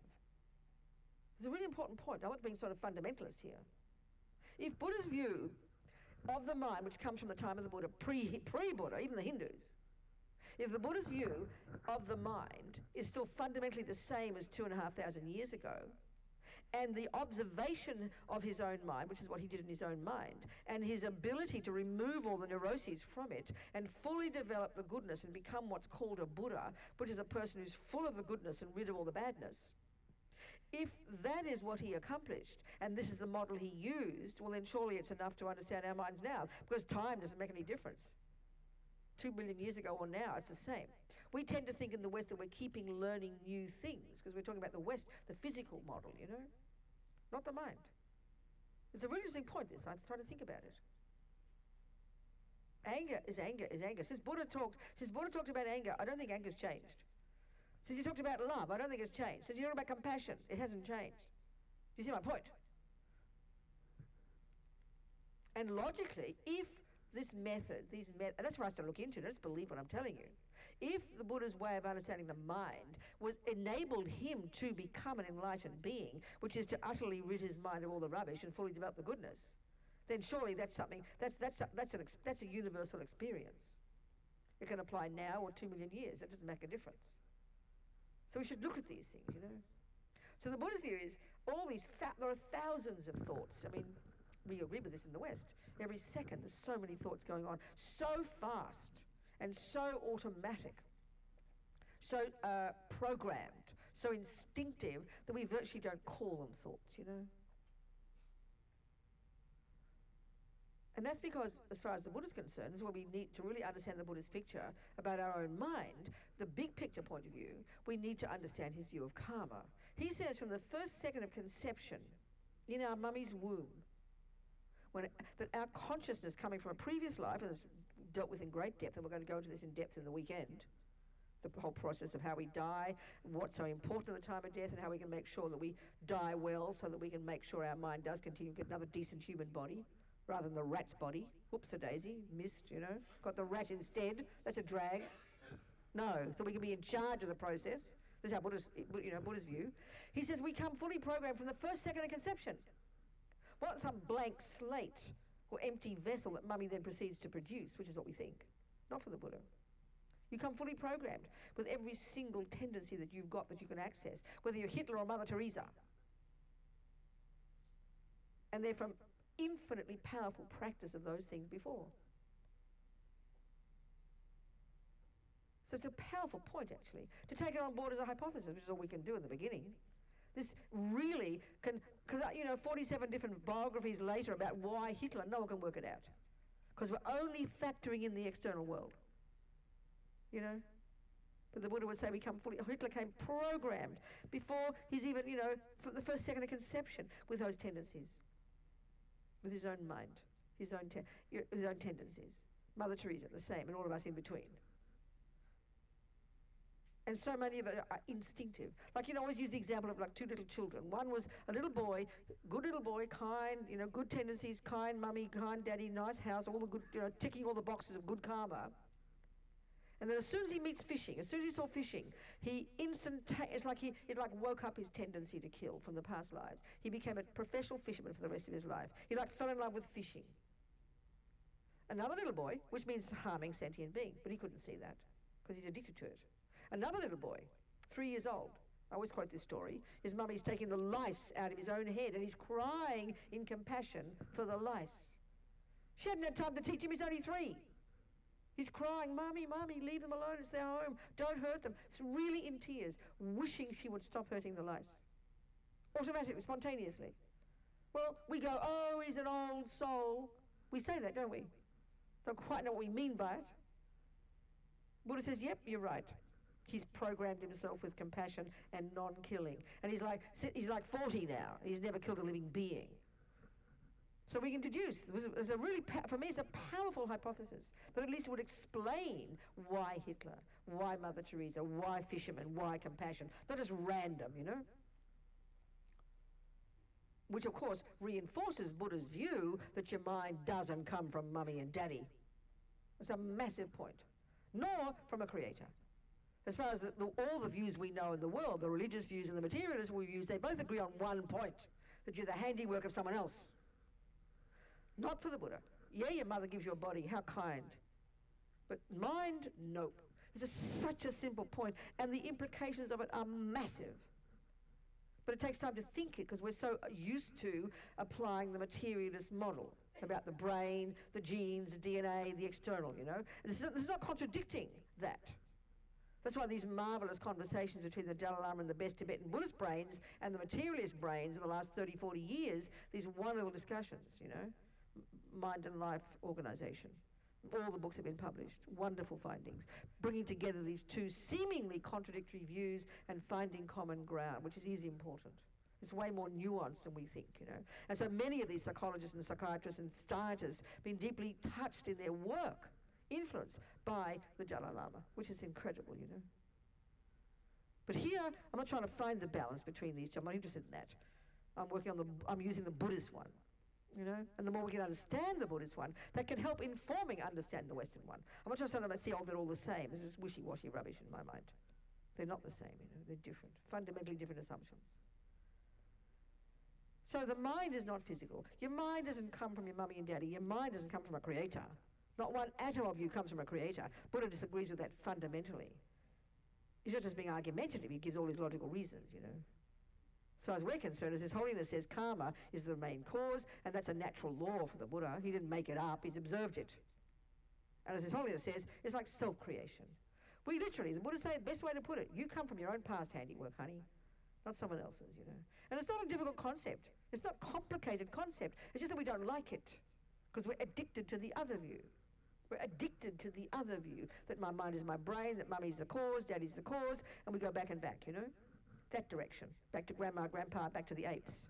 It's a really important point. I want to be sort of fundamentalist here. If Buddha's view of the mind, which comes from the time of the Buddha, pre-Buddha, even the Hindus, if the Buddha's view of the mind is still fundamentally the same as 2,500 years ago, and the observation of his own mind, which is what he did in his own mind, and his ability to remove all the neuroses from it and fully develop the goodness and become what's called a Buddha, which is a person who's full of the goodness and rid of all the badness, if that is what he accomplished, and this is the model he used, well then surely it's enough to understand our minds now, because time doesn't make any difference. 2 billion years ago or now, it's the same. We tend to think in the West that we're keeping learning new things because we're talking about the West, the physical model, you know, not the mind. It's a really interesting point, this. I try to think about it. Anger is anger is anger. Since Buddha talked about anger, I don't think anger's changed. Since he talked about love, I don't think it's changed. Since he talked about compassion, it hasn't changed. Do you see my point? And logically, if these methods, that's for us to look into, don't just believe what I'm telling you. If the Buddha's way of understanding the mind enabled him to become an enlightened being, which is to utterly rid his mind of all the rubbish and fully develop the goodness, then surely that's something, that's a universal experience. It can apply now or 2 million years. It doesn't make a difference. So we should look at these things, you know. So the Buddha's view is all these, there are thousands of thoughts. I mean, we agree with this in the West. Every second there's so many thoughts going on, so fast and so automatic, so programmed, so instinctive that we virtually don't call them thoughts, you know. And that's because, as far as the Buddha's concerned, this is where we need to really understand the Buddha's picture about our own mind, the big picture point of view. We need to understand his view of karma. He says from the first second of conception in our mummy's womb, that our consciousness coming from a previous life, and it's dealt with in great depth, and we're going to go into this in depth in the weekend, the whole process of how we die, what's so important at the time of death, and how we can make sure that we die well so that we can make sure our mind does continue to get another decent human body, rather than the rat's body. Whoops-a-daisy, missed, you know. Got the rat instead. That's a drag. No, so we can be in charge of the process. This is how Buddha's view. He says we come fully programmed from the first second of conception. Well, not some blank slate or empty vessel that mummy then proceeds to produce, which is what we think. Not for the Buddha. You come fully programmed with every single tendency that you've got that you can access, whether you're Hitler or Mother Teresa. And they're from infinitely powerful practice of those things before. So it's a powerful point, actually, to take it on board as a hypothesis, which is all we can do in the beginning. This really can, because, 47 different biographies later about why Hitler, no one can work it out. because we're only factoring in the external world. You know? But the Buddha would say Hitler came programmed before he's even, from the first second of conception with those tendencies, with his own mind, his own tendencies. Mother Teresa, the same, and all of us in between. And so many of it are instinctive. Like, I always use the example of like two little children. One was a little boy, good little boy, kind, good tendencies, kind mummy, kind daddy, nice house, all the good, ticking all the boxes of good karma. And then as soon as he meets fishing, as soon as he saw fishing, it's like it woke up his tendency to kill from the past lives. He became a professional fisherman for the rest of his life. He fell in love with fishing. Another little boy, which means harming sentient beings, but he couldn't see that because he's addicted to it. Another little boy, 3 years old, I always quote this story, his mummy's taking the lice out of his own head and he's crying in compassion for the lice. She hadn't had time to teach him, he's only 3. He's crying, Mummy, Mummy, leave them alone, it's their home, don't hurt them. It's really in tears, wishing she would stop hurting the lice. Automatically, spontaneously. Well, we go, oh, he's an old soul. We say that, don't we? Don't quite know what we mean by it. Buddha says, yep, you're right. He's programmed himself with compassion and non-killing. And he's like 40 now. He's never killed a living being. So we can deduce, for me, it's a powerful hypothesis that at least would explain why Hitler, why Mother Teresa, why fishermen, why compassion. Not just random, Which, of course, reinforces Buddha's view that your mind doesn't come from mummy and daddy. It's a massive point. Nor from a creator. As far as all the views we know in the world, the religious views and the materialist views, they both agree on one point, that you're the handiwork of someone else. Not for the Buddha. Yeah, your mother gives you a body, how kind. But mind, nope. This is such a simple point, and the implications of it are massive. But it takes time to think it, because we're so used to applying the materialist model about the brain, the genes, the DNA, the external, This is not contradicting that. That's why these marvelous conversations between the Dalai Lama and the best Tibetan Buddhist brains and the materialist brains in the last 30, 40 years, these wonderful discussions, Mind and Life Organization. All the books have been published. Wonderful findings. Bringing together these two seemingly contradictory views and finding common ground, which is important. It's way more nuanced than we think, And so many of these psychologists and psychiatrists and scientists have been deeply touched in their work, influenced by the Dalai Lama, which is incredible, But here, I'm not trying to find the balance between these two. I'm not interested in that. I'm using the Buddhist one, And the more we can understand the Buddhist one, that can help informing understanding the Western one. I'm not just trying to see, they're all the same. This is wishy-washy rubbish in my mind. They're not the same, They're different, fundamentally different assumptions. So the mind is not physical. Your mind doesn't come from your mummy and daddy. Your mind doesn't come from a creator. Not one atom of you comes from a creator. Buddha disagrees with that fundamentally. He's not just being argumentative. He gives all his logical reasons, So as we're concerned, as His Holiness says, karma is the main cause, and that's a natural law for the Buddha. He didn't make it up. He's observed it. And as His Holiness says, it's like self-creation. We literally, the Buddha said, the best way to put it, you come from your own past handiwork, honey. Not someone else's, And it's not a difficult concept. It's not a complicated concept. It's just that we don't like it because we're addicted to the other view. We're addicted to the other view, that my mind is my brain, that mummy's the cause, daddy's the cause, and we go back and back, That direction. Back to grandma, grandpa, back to the apes.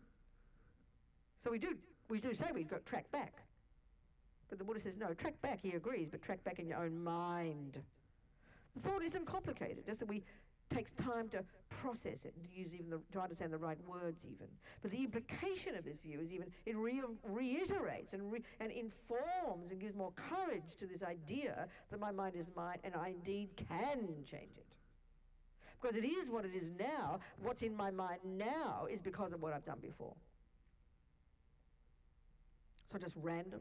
So we do say we've got track back. But the Buddha says, no, track back, he agrees, but track back in your own mind. The thought isn't complicated, just that we takes time to process it and to use to understand the right words even. But the implication of this view is it reiterates and informs and gives more courage to this idea that my mind is mine and I indeed can change it. Because it is what it is now. What's in my mind now is because of what I've done before. It's not just random.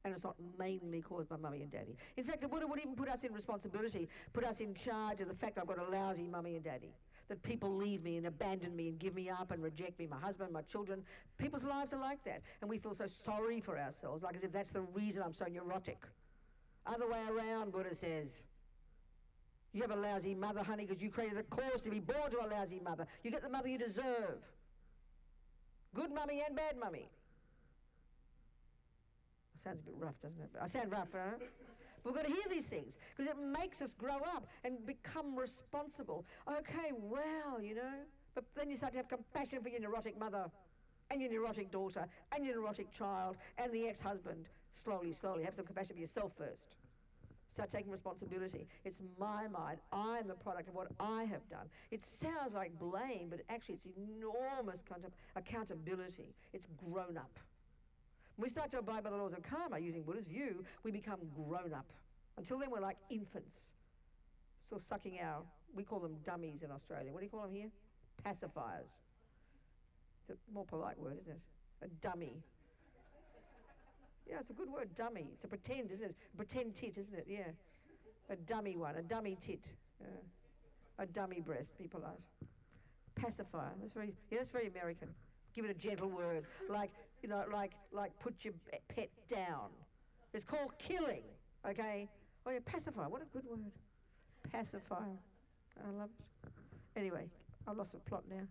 And it's not mainly caused by mummy and daddy. In fact, the Buddha would even put us in responsibility, put us in charge of the fact I've got a lousy mummy and daddy, that people leave me and abandon me and give me up and reject me, my husband, my children. People's lives are like that. And we feel so sorry for ourselves, like as if that's the reason I'm so neurotic. Other way around, Buddha says. You have a lousy mother, honey, because you created the cause to be born to a lousy mother. You get the mother you deserve. Good mummy and bad mummy. Sounds a bit rough, doesn't it? I sound rough, huh? We've got to hear these things because it makes us grow up and become responsible. Okay, wow, you know. But then you start to have compassion for your neurotic mother and your neurotic daughter and your neurotic child and the ex-husband. Slowly, slowly. Have some compassion for yourself first. Start taking responsibility. It's my mind. I'm the product of what I have done. It sounds like blame, but actually it's enormous kind of accountability. It's grown up. When we start to abide by the laws of karma, using Buddha's view, we become grown up. Until then, we're like infants, still sucking our, we call them dummies in Australia. What do you call them here? Pacifiers. It's a more polite word, isn't it? A dummy. Yeah, it's a good word, dummy. It's a pretend, isn't it? A pretend tit, isn't it? Yeah. A dummy one, a dummy tit. A dummy breast, people like. Pacifier. That's very American. Give it a gentle word, like, you know, like put your pet down. It's called killing, okay? Oh yeah, pacifier, what a good word. Pacifier, I love it. Anyway, I've lost the plot now.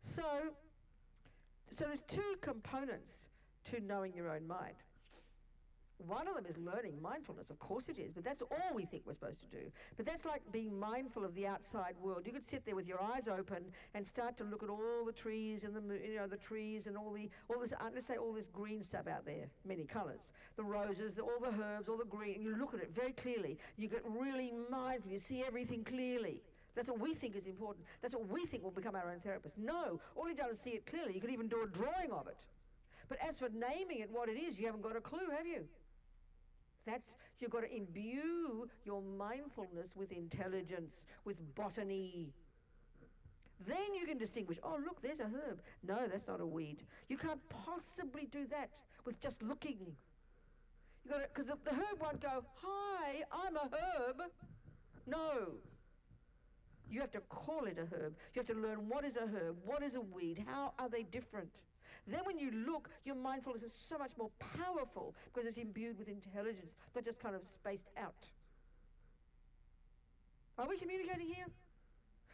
So there's two components to knowing your own mind. One of them is learning mindfulness. Of course it is, but that's all we think we're supposed to do. But that's like being mindful of the outside world. You could sit there with your eyes open and start to look at all the trees and the trees and all this, let's say all this green stuff out there, many colours, the roses, all the herbs, all the green. You look at it very clearly. You get really mindful. You see everything clearly. That's what we think is important. That's what we think will become our own therapist. No, all you've done is see it clearly. You could even do a drawing of it. But as for naming it what it is, you haven't got a clue, have you? You've got to imbue your mindfulness with intelligence, with botany. Then you can distinguish, oh, look, there's a herb. No, that's not a weed. You can't possibly do that with just looking. You got to, because the herb won't go, hi, I'm a herb. No. You have to call it a herb. You have to learn what is a herb, what is a weed, how are they different. Then when you look, your mindfulness is so much more powerful because it's imbued with intelligence, not just kind of spaced out. Are we communicating here?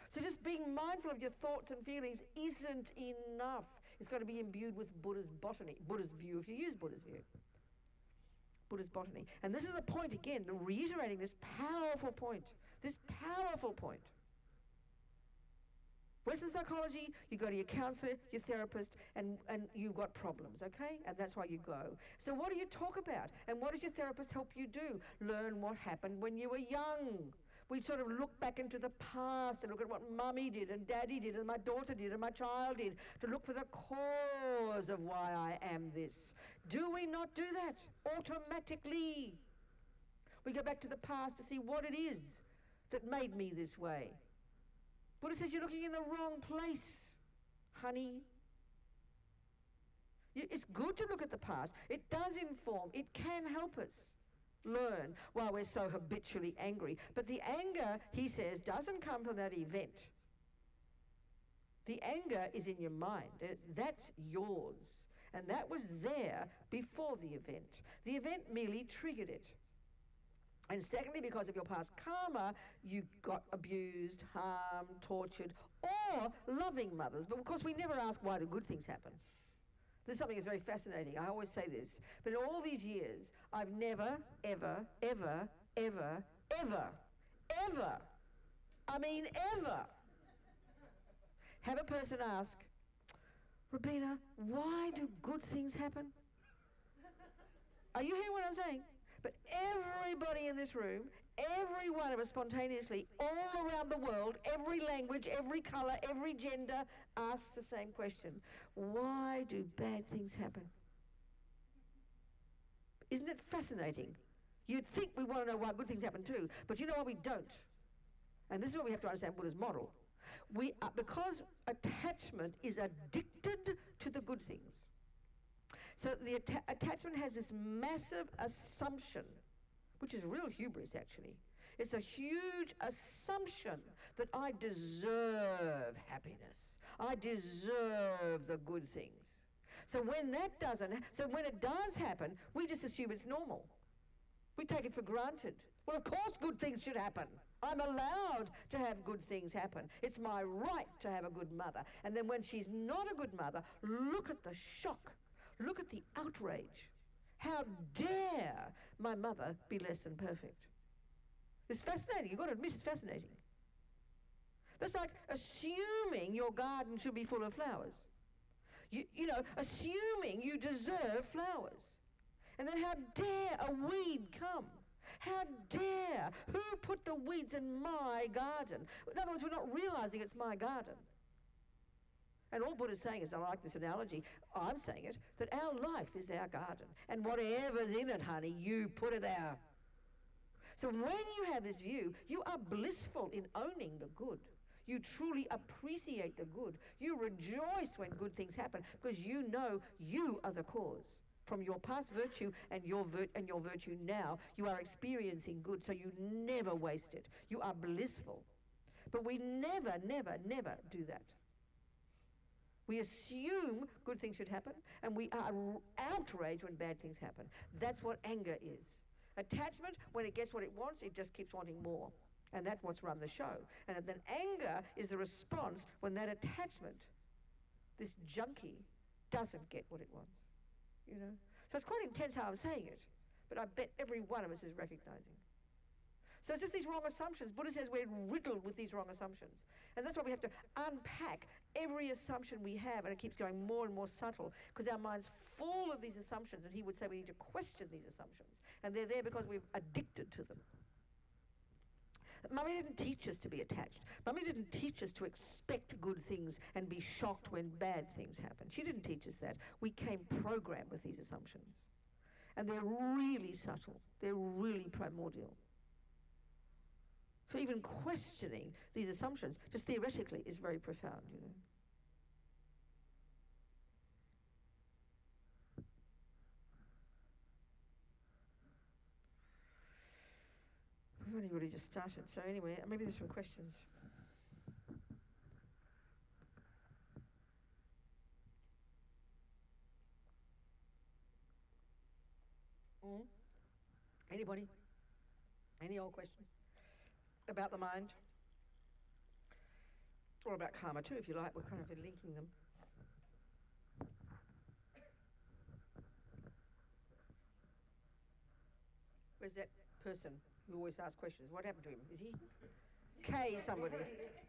So just being mindful of your thoughts and feelings isn't enough. It's got to be imbued with Buddha's botany, Buddha's view, if you use Buddha's view. Buddha's botany. And this is the point again, the reiterating this powerful point. Western psychology, you go to your counsellor, your therapist, and you've got problems, okay? And that's why you go. So what do you talk about? And what does your therapist help you do? Learn what happened when you were young. We sort of look back into the past and look at what mummy did and daddy did and my daughter did and my child did to look for the cause of why I am this. Do we not do that automatically? We go back to the past to see what it is that made me this way. Buddha says you're looking in the wrong place, honey. It's good to look at the past. It does inform. It can help us learn while we're so habitually angry. But the anger, he says, doesn't come from that event. The anger is in your mind. That's yours. And that was there before the event. The event merely triggered it. And secondly, because of your past karma, you got abused, harmed, tortured, or loving mothers. But of course, we never ask why the good things happen. This is something that's very fascinating. I always say this. But in all these years, I've never, ever, ever, ever, ever, ever, I mean ever, have a person ask, Robina, why do good things happen? Are you hearing what I'm saying? But everybody in this room, every one of us spontaneously, all around the world, every language, every colour, every gender, asks the same question. Why do bad things happen? Isn't it fascinating? You'd think we want to know why good things happen too, but you know what, we don't. And this is what we have to understand Buddha's model. Because attachment is addicted to the good things. So the attachment has this massive assumption, which is real hubris actually. It's a huge assumption that I deserve happiness. I deserve the good things. So when it does happen, we just assume it's normal. We take it for granted. Well, of course good things should happen. I'm allowed to have good things happen. It's my right to have a good mother. And then when she's not a good mother, look at the shock. Look at the outrage. How dare my mother be less than perfect? It's fascinating. You've got to admit it's fascinating. That's like assuming your garden should be full of flowers. You know, assuming you deserve flowers. And then how dare a weed come? How dare? Who put the weeds in my garden? In other words, we're not realizing it's my garden. And all Buddha's saying is, I like this analogy, I'm saying it, that our life is our garden. And whatever's in it, honey, you put it there. So when you have this view, you are blissful in owning the good. You truly appreciate the good. You rejoice when good things happen because you know you are the cause. From your past virtue and your virtue now, you are experiencing good, so you never waste it. You are blissful. But we never, never, never do that. We assume good things should happen, and we are outraged when bad things happen. That's what anger is. Attachment, when it gets what it wants, it just keeps wanting more. And that's what's run the show. And then anger is the response when that attachment, this junkie, doesn't get what it wants. You know? So it's quite intense how I'm saying it, but I bet every one of us is recognizing. So it's just these wrong assumptions. Buddha says we're riddled with these wrong assumptions. And that's why we have to unpack every assumption we have, and it keeps going more and more subtle, because our mind's full of these assumptions, and he would say we need to question these assumptions. And they're there because we've addicted to them. Mummy didn't teach us to be attached. Mummy didn't teach us to expect good things and be shocked when bad things happen. She didn't teach us that. We came programmed with these assumptions. And they're really subtle. They're really primordial. So even questioning these assumptions, just theoretically, is very profound, you know. We've only really just started, so anyway, maybe there's some questions. Anybody? Any old question? About the mind? Or about karma too, if you like. We're kind of linking them. Where's that person who always asks questions? What happened to him? Is he? K somebody.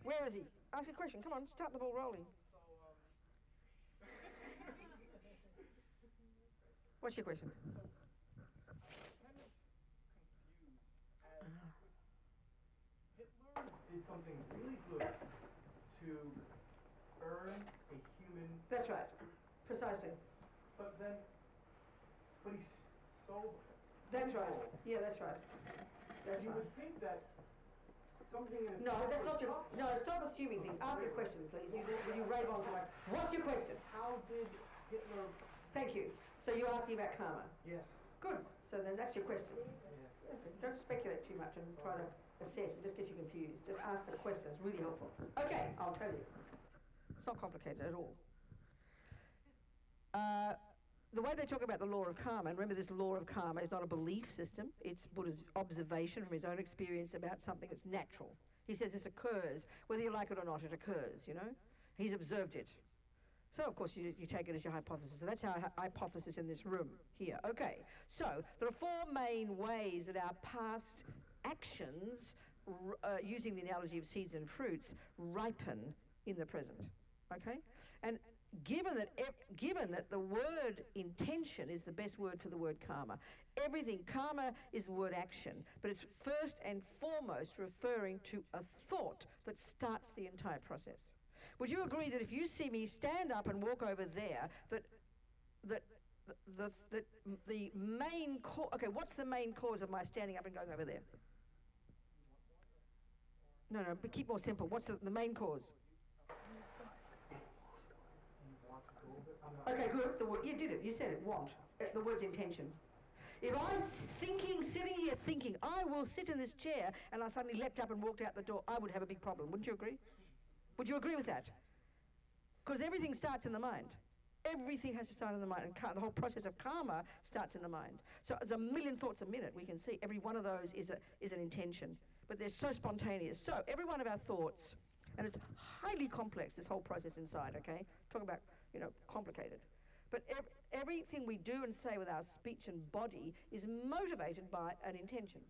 Where is he? Ask a question. Come on, start the ball rolling. What's your question? Hitler did something really good to earn a human. That's right. Precisely. But he's sober. That's right. Yeah, that's right. That's You right. would think that something in his No, life that's not was your. tough. No, stop assuming things. Ask a question, please. You rave on to it. What's your question? How did Hitler? Thank you. So you're asking about karma. Yes. Good. So then that's your question. Yes. Okay. Don't speculate too much and try to assess. It just gets you confused. Just ask the question. It's really helpful. Okay, I'll tell you. It's not complicated at all. The way they talk about the law of karma, and remember this law of karma is not a belief system, it's Buddha's observation from his own experience about something that's natural. He says this occurs, whether you like it or not, it occurs, you know? He's observed it. So, of course, you take it as your hypothesis. So that's our hypothesis in this room here. Okay, so there are four main ways that our past actions, using the analogy of seeds and fruits, ripen in the present, okay? And given that the word intention is the best word for the word karma, karma is the word action, but it's first and foremost referring to a thought that starts the entire process. Would you agree that if you see me stand up and walk over there, that the main cause, okay, what's the main cause of my standing up and going over there? No, but keep more simple. What's the main cause? Okay, good. You did it. You said it. Want. The word's intention. If I was sitting here thinking, I will sit in this chair, and I suddenly leapt up and walked out the door, I would have a big problem. Wouldn't you agree? Would you agree with that? Because everything starts in the mind. Everything has to start in the mind, and the whole process of karma starts in the mind. So there's a million thoughts a minute. We can see every one of those is an intention, but they're so spontaneous. So every one of our thoughts, and it's highly complex, this whole process inside, okay? Talk about, complicated. But everything we do and say with our speech and body is motivated by an intention,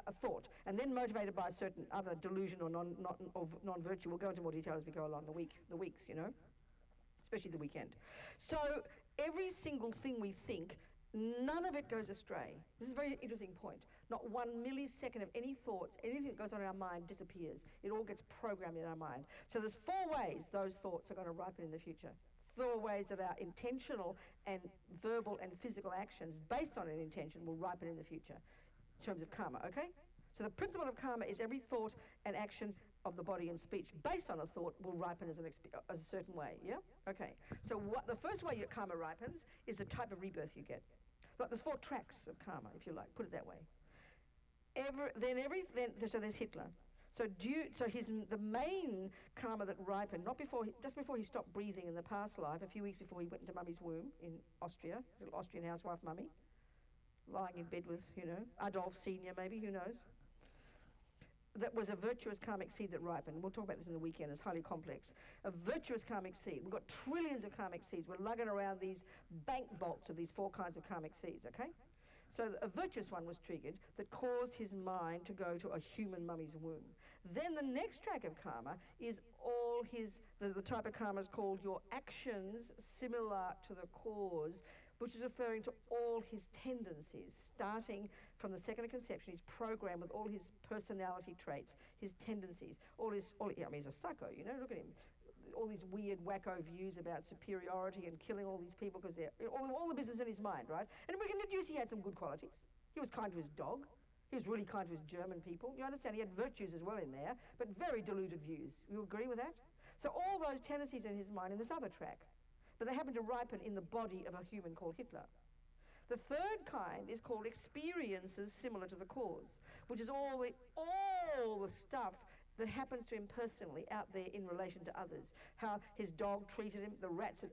a thought, and then motivated by a certain other delusion or non-virtue. We'll go into more detail as we go along the weeks, especially the weekend. So every single thing we think, none of it goes astray. This is a very interesting point. Not 1 millisecond of any thoughts, anything that goes on in our mind disappears. It all gets programmed in our mind. So there's 4 ways those thoughts are going to ripen in the future. 4 ways that our intentional and verbal and physical actions based on an intention will ripen in the future in terms of karma, okay? So the principle of karma is every thought and action of the body and speech based on a thought will ripen as a certain way, yeah? Okay, so the first way your karma ripens is the type of rebirth you get. Like there's 4 tracks of karma, if you like, put it that way. So there's Hitler. So the main karma that ripened, just before he stopped breathing in the past life, a few weeks before he went into mummy's womb in Austria, his little Austrian housewife mummy, lying in bed with, Adolf Senior maybe, who knows? That was a virtuous karmic seed that ripened. We'll talk about this in the weekend, it's highly complex. A virtuous karmic seed. We've got trillions of karmic seeds. We're lugging around these bank vaults of these 4 kinds of karmic seeds, okay? So a virtuous one was triggered that caused his mind to go to a human mummy's womb. Then the next track of karma is all the type of karma is called your actions similar to the cause, which is referring to all his tendencies, starting from the second of conception. He's programmed with all his personality traits, his tendencies, he's a psycho, look at him. All these weird wacko views about superiority and killing all these people because they're all the business in his mind, right? And we can deduce he had some good qualities. He was kind to his dog. He was really kind to his German people. You understand, he had virtues as well in there, but very deluded views. You agree with that? So all those tendencies in his mind in this other track, but they happen to ripen in the body of a human called Hitler. The third kind is called experiences similar to the cause, which is all the stuff that happens to him personally out there in relation to others. How his dog treated him, the rats that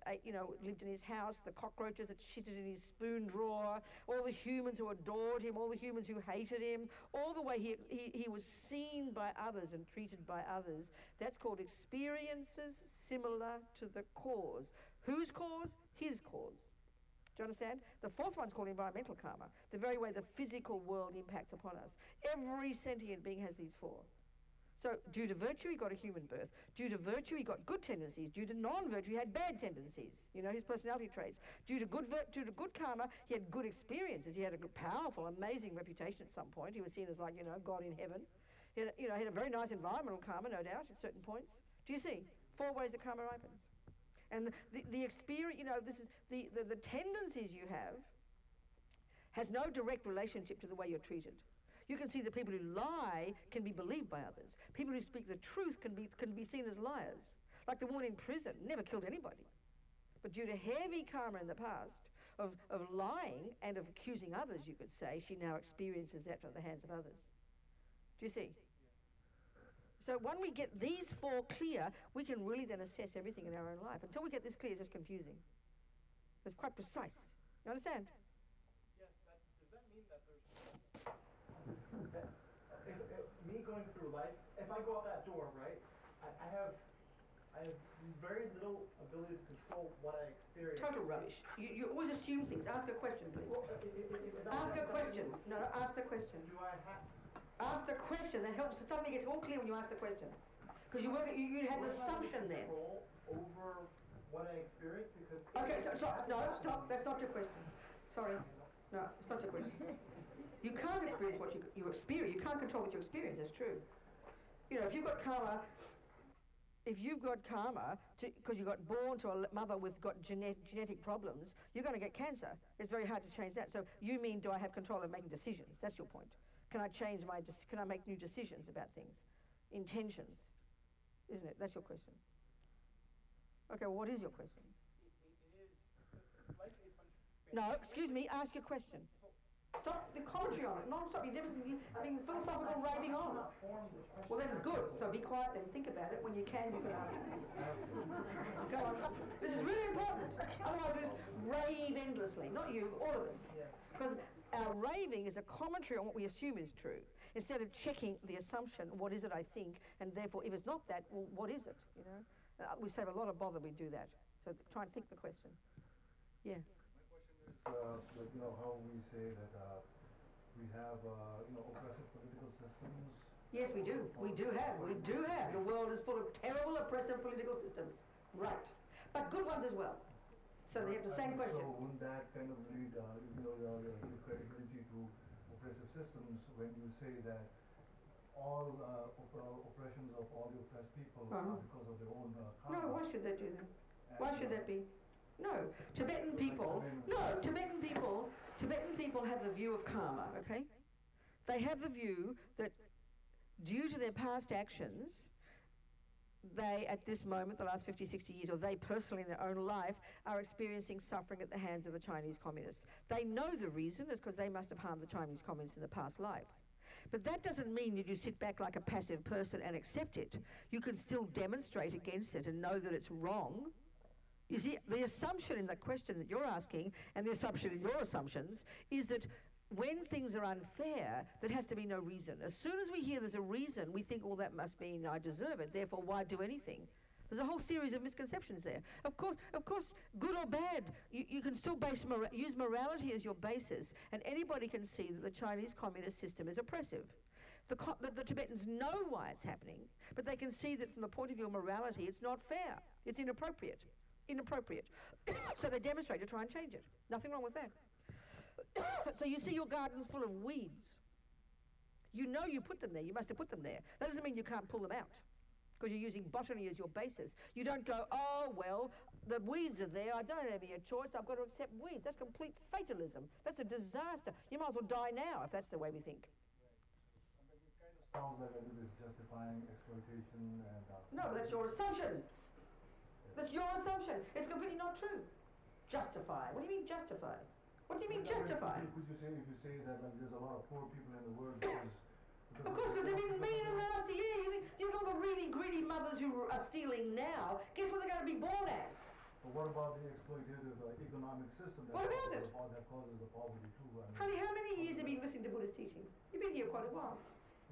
lived in his house, the cockroaches that shitted in his spoon drawer, all the humans who adored him, all the humans who hated him, all the way he was seen by others and treated by others. That's called experiences similar to the cause. Whose cause? His cause. Do you understand? The 4th one's called environmental karma, the very way the physical world impacts upon us. Every sentient being has these 4. So due to virtue, he got a human birth. Due to virtue, he got good tendencies. Due to non-virtue, he had bad tendencies. His personality traits. Due to good karma, he had good experiences. He had a powerful, amazing reputation at some point. He was seen as like, God in heaven. He had a very nice environmental karma, no doubt, at certain points. Do you see? 4 ways that karma ripens. And the experience, this is the tendencies you have has no direct relationship to the way you're treated. You can see that people who lie can be believed by others. People who speak the truth can be seen as liars. Like the woman in prison, never killed anybody. But due to heavy karma in the past of lying and of accusing others, you could say, she now experiences that from the hands of others. Do you see? So when we get these 4 clear, we can really then assess everything in our own life. Until we get this clear, it's just confusing. It's quite precise. You understand? Yes, does that mean that there's... me going through life, if I go out that door, right, I have very little ability to control what I experience. Total rubbish. You always assume things. Ask a question, please. Well, ask a question. No, ask the question. Do I have... Ask the question. That helps. It suddenly gets all clear when you ask the question. Because you had an assumption there. Control over what I experience because... Okay, stop. No, stop. That's not your question. Sorry. No, it's not your question. You can't experience what you experience. You can't control what you experience. That's true. If you've got karma because you got born to a mother with genetic problems, you're going to get cancer. It's very hard to change that. So you mean, do I have control of making decisions? That's your point. Can I can I make new decisions about things? Intentions, isn't it? That's your question. Okay, well, what is your question? Life is unfair. No, excuse me, ask your question. Stop the commentary on it. No, stop. You're having philosophical raving on. Well, then good. So be quiet and think about it. When you can ask it. Go on. This is really important. Otherwise, we just rave endlessly. Not you, all of us. Because our raving is a commentary on what we assume is true, instead of checking the assumption, what is it I think, and therefore, if it's not that, well, what is it, We save a lot of bother we do that. So try and think the question. Yeah. Like, how we say that we have, oppressive political systems. Yes, we do. We do have. The world is full of terrible, oppressive political systems. Right. But good ones as well. So they have the same question. So wouldn't that kind of lead, your credibility to oppressive systems when you say that all oppressions of all the oppressed people are because of their own karma? No, why should that do that? Why should that be? No, Tibetan people have the view of karma, okay? They have the view that due to their past actions, they, at this moment, the last 50, 60 years, or they personally in their own life, are experiencing suffering at the hands of the Chinese communists. They know the reason is because they must have harmed the Chinese communists in the past life. But that doesn't mean that you sit back like a passive person and accept it. You can still demonstrate against it and know that it's wrong. You see, the assumption in the question that you're asking, and the assumption in your assumptions, is that when things are unfair, there has to be no reason. As soon as we hear there's a reason, we think, well, that must mean I deserve it, therefore why do anything? There's a whole series of misconceptions there. Of course, good or bad, you can still use morality as your basis, and anybody can see that the Chinese communist system is oppressive. The Tibetans know why it's happening, but they can see that from the point of view of morality, it's not fair. It's inappropriate. So they demonstrate to try and change it. Nothing wrong with that. So you see your garden's full of weeds. You know you put them there. You must have put them there. That doesn't mean you can't pull them out because you're using botany as your basis. You don't go, oh, well, the weeds are there. I don't have any choice. I've got to accept weeds. That's complete fatalism. That's a disaster. You might as well die now if that's the way we think. Sounds like it is justifying exploitation and... No, that's your assumption. That's your assumption. It's completely not true. Justify. What do you mean justify? What do you mean justify? Would you say, if you say that like, there's a lot of poor people in the world because of course, because they've been mean and nasty. Yeah, you think all the really greedy mothers who are stealing now, guess what they're going to be born as? But what about the exploitative economic system What about it? That causes the poverty too? Honey, how many years have you been listening to Buddhist teachings? You've been here quite a while.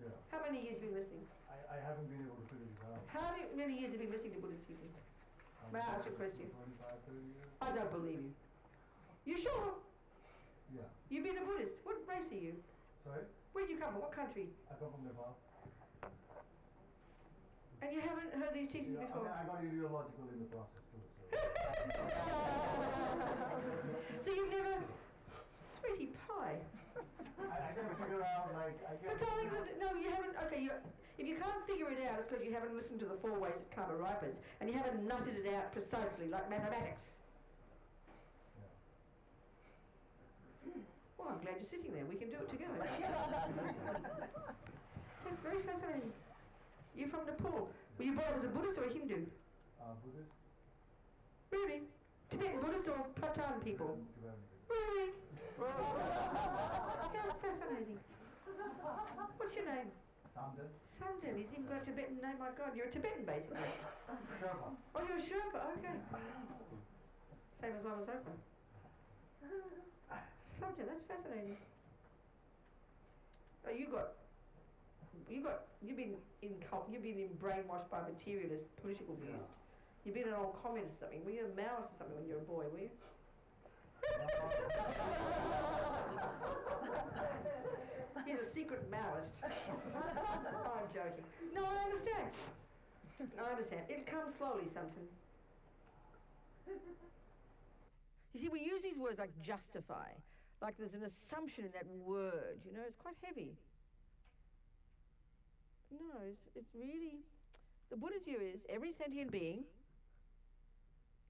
Yeah. How many years have you been listening? I haven't been able to figure this out. How many years have you been listening to Buddhist teachings? May I ask you a question? 25, 30 years. I don't believe you. You sure? Yeah. You've been a Buddhist. What race are you? Sorry? Where do you come from? What country? I come from Nepal. And you haven't heard these teachings before? I got ideological in the process too. So you've never... Sweetie pie. I never figure out, like... But darling, no, you haven't... Okay, if you can't figure it out, it's because you haven't listened to the 4 ways that karma ripens, and you haven't nutted it out precisely, like mathematics. Well, I'm glad you're sitting there. We can do it together. That's very fascinating. You're from Nepal. Were you brought up as a Buddhist or a Hindu? Buddhist. Really? Tibetan Buddhist or Patan people? Really? How fascinating. What's your name? Samden. Samden. He's even got a Tibetan name. My God, you're a Tibetan, basically. Sherpa. Oh, you're a Sherpa. Okay. Same as Lama Yeshe. Samden, that's fascinating. Oh, you've been brainwashed by materialist political views. You've been an old communist or something. Were you a Maoist or something when you were a boy, were you? He's a secret Maoist. Oh, I'm joking. No, I understand. It'll come slowly, something. You see, we use these words like justify, like there's an assumption in that word, it's quite heavy. No, it's really, the Buddha's view is every sentient being,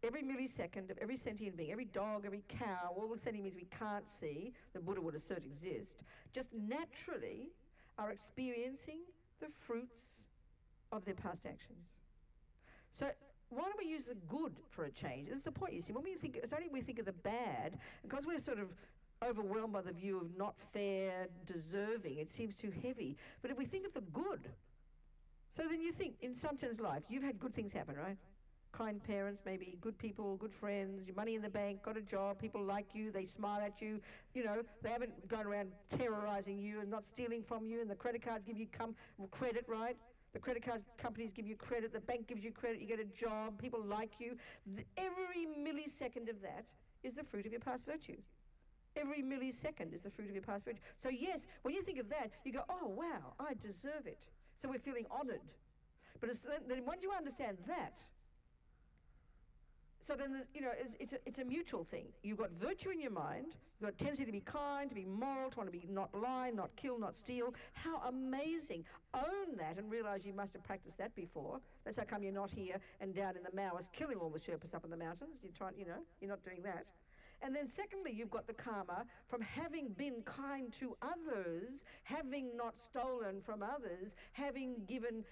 every millisecond of every sentient being, every dog, every cow, all the sentient beings we can't see, the Buddha would assert exist, just naturally are experiencing the fruits of their past actions. So why don't we use the good for a change? This is the point, you see. When we think, it's only when we think of the bad, because we're sort of overwhelmed by the view of not fair, deserving, it seems too heavy. But if we think of the good, so then you think, in Samten's life, you've had good things happen, right? Kind parents, maybe, good people, good friends, your money in the bank, got a job, people like you, they smile at you, they haven't gone around terrorizing you and not stealing from you, and the credit cards give you credit, right? The credit card companies give you credit, the bank gives you credit, you get a job, people like you. Every millisecond of that is the fruit of your past virtue. Every millisecond is the fruit of your past virtue. So yes, when you think of that, you go, oh wow, I deserve it. So we're feeling honoured. But then once you understand that, so then it's a mutual thing. You've got virtue in your mind, you've got tendency to be kind, to be moral, to want to be not lie, not kill, not steal. How amazing. Own that and realise you must have practiced that before. That's how come you're not here and down in the Maoist killing all the Sherpas up in the mountains. You're not doing that. And then secondly, you've got the karma from having been kind to others, having not stolen from others, having given,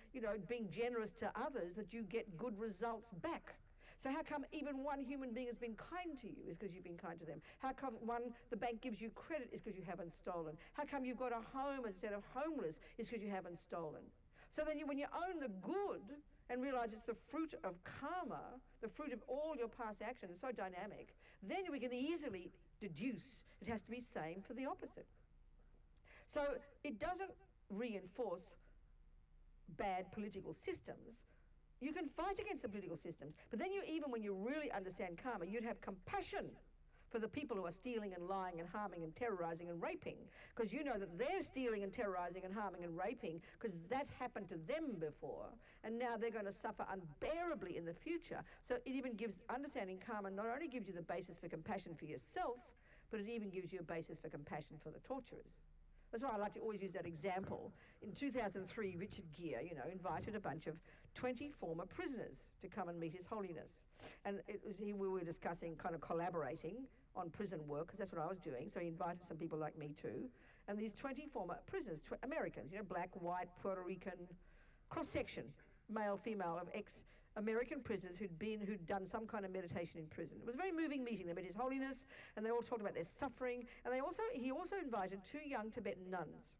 being generous to others, that you get good results back. So how come even one human being has been kind to you is because you've been kind to them? How come the bank gives you credit is because you haven't stolen? How come you've got a home instead of homeless is because you haven't stolen? So then when you own the good and realise it's the fruit of karma, the fruit of all your past actions, it's so dynamic, then we can easily deduce it has to be same for the opposite. So it doesn't reinforce bad political systems. You can fight against the political systems, but then even when you really understand karma, you'd have compassion for the people who are stealing and lying and harming and terrorising and raping, because you know that they're stealing and terrorising and harming and raping because that happened to them before, and now they're going to suffer unbearably in the future. So it even gives, understanding karma not only gives you the basis for compassion for yourself, but it even gives you a basis for compassion for the torturers. That's why I like to always use that example. In 2003, Richard Gere, invited a bunch of 20 former prisoners to come and meet His Holiness. And we were discussing kind of collaborating on prison work, because that's what I was doing. So he invited some people like me too. And these 20 former prisoners, Americans, black, white, Puerto Rican, cross-section, male, female, of ex-American prisoners who'd done some kind of meditation in prison. It was a very moving meeting. They met His Holiness, and they all talked about their suffering. And he also invited 2 young Tibetan nuns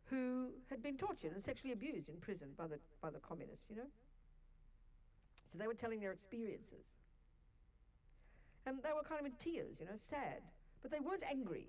who had been tortured and sexually abused in prison by the communists, So they were telling their experiences. And they were kind of in tears, sad. But they weren't angry.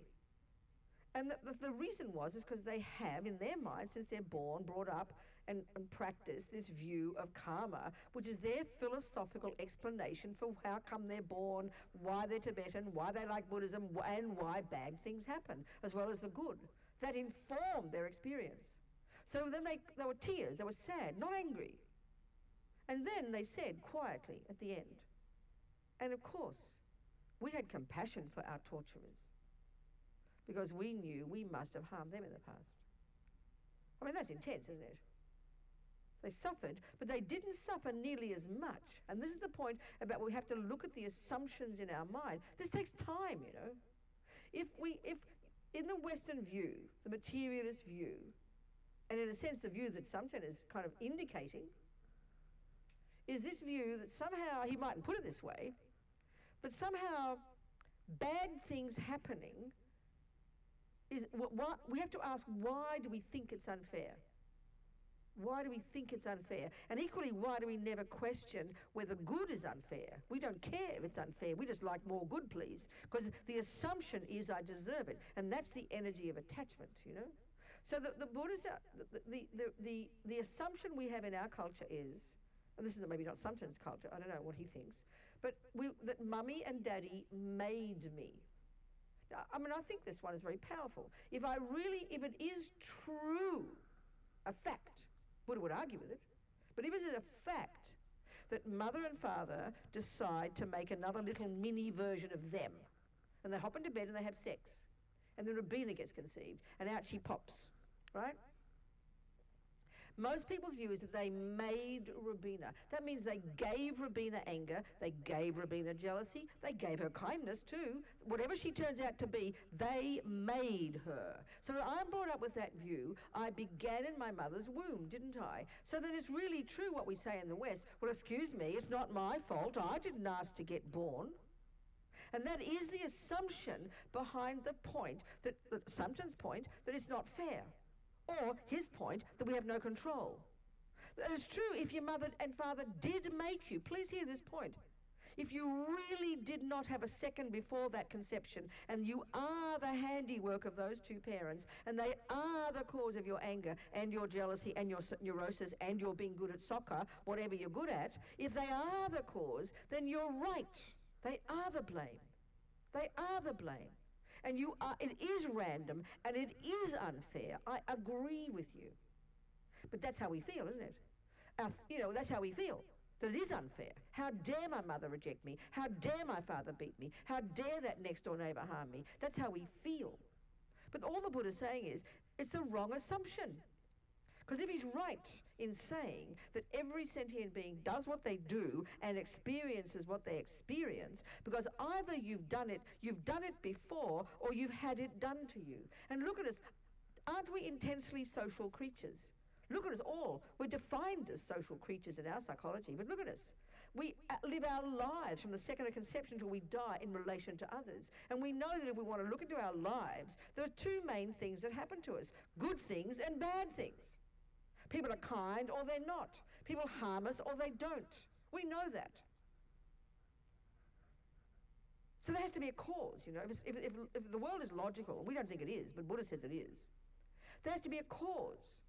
And the reason is because they have, in their minds, since they're born, brought up, and practiced this view of karma, which is their philosophical explanation for how come they're born, why they're Tibetan, why they like Buddhism, and why bad things happen, as well as the good. That informed their experience. So then they were tears, they were sad, not angry. And then they said quietly at the end, and of course, we had compassion for our torturers, because we knew we must have harmed them in the past. I mean, that's intense, isn't it? They suffered, but they didn't suffer nearly as much. And this is the point about we have to look at the assumptions in our mind. This takes time, If in the Western view, the materialist view, and in a sense the view that Samten is kind of indicating, is this view that somehow, he mightn't put it this way, but somehow bad things happening is, we have to ask, why do we think it's unfair? Why do we think it's unfair? And equally, why do we never question whether good is unfair? We don't care if it's unfair. We just like more good, please. Because the assumption is I deserve it. And that's the energy of attachment, So the Buddhist, the assumption we have in our culture is, and this is maybe not Samten's culture, I don't know what he thinks, but that mummy and daddy made me. Now, I mean, I think this one is very powerful. If it is true, a fact, Buddha would argue with it, but if it is a fact that mother and father decide to make another little mini version of them, and they hop into bed and they have sex, and then Robina gets conceived, and out she pops, right? Most people's view is that they made Robina. That means they gave Robina anger, they gave Robina jealousy, they gave her kindness too. Whatever she turns out to be, they made her. So I'm brought up with that view. I began in my mother's womb, didn't I? So then it's really true what we say in the West. Well, excuse me, it's not my fault. I didn't ask to get born. And that is the assumption behind the point, Samten's point, that it's not fair. Or his point that we have no control. That is true if your mother and father did make you. Please hear this point. If you really did not have a second before that conception, and you are the handiwork of those two parents, and they are the cause of your anger and your jealousy and your neurosis and your being good at soccer, whatever you're good at, if they are the cause, then you're right. They are the blame. They are the blame. And it is random and it is unfair. I agree with you. But that's how we feel, isn't it? That's how we feel. That it is unfair. How dare my mother reject me? How dare my father beat me? How dare that next door neighbour harm me? That's how we feel. But all the Buddha's saying is, it's the wrong assumption. Because if he's right in saying that every sentient being does what they do and experiences what they experience, because either you've done it before, or you've had it done to you. And look at us, aren't we intensely social creatures? Look at us all. We're defined as social creatures in our psychology, but look at us. We live our lives from the second of conception till we die in relation to others. And we know that if we want to look into our lives, there are two main things that happen to us: good things and bad things. People are kind or they're not. People harm us or they don't. We know that. So there has to be a cause, you know. If the world is logical, we don't think it is, but Buddha says it is. There has to be a cause.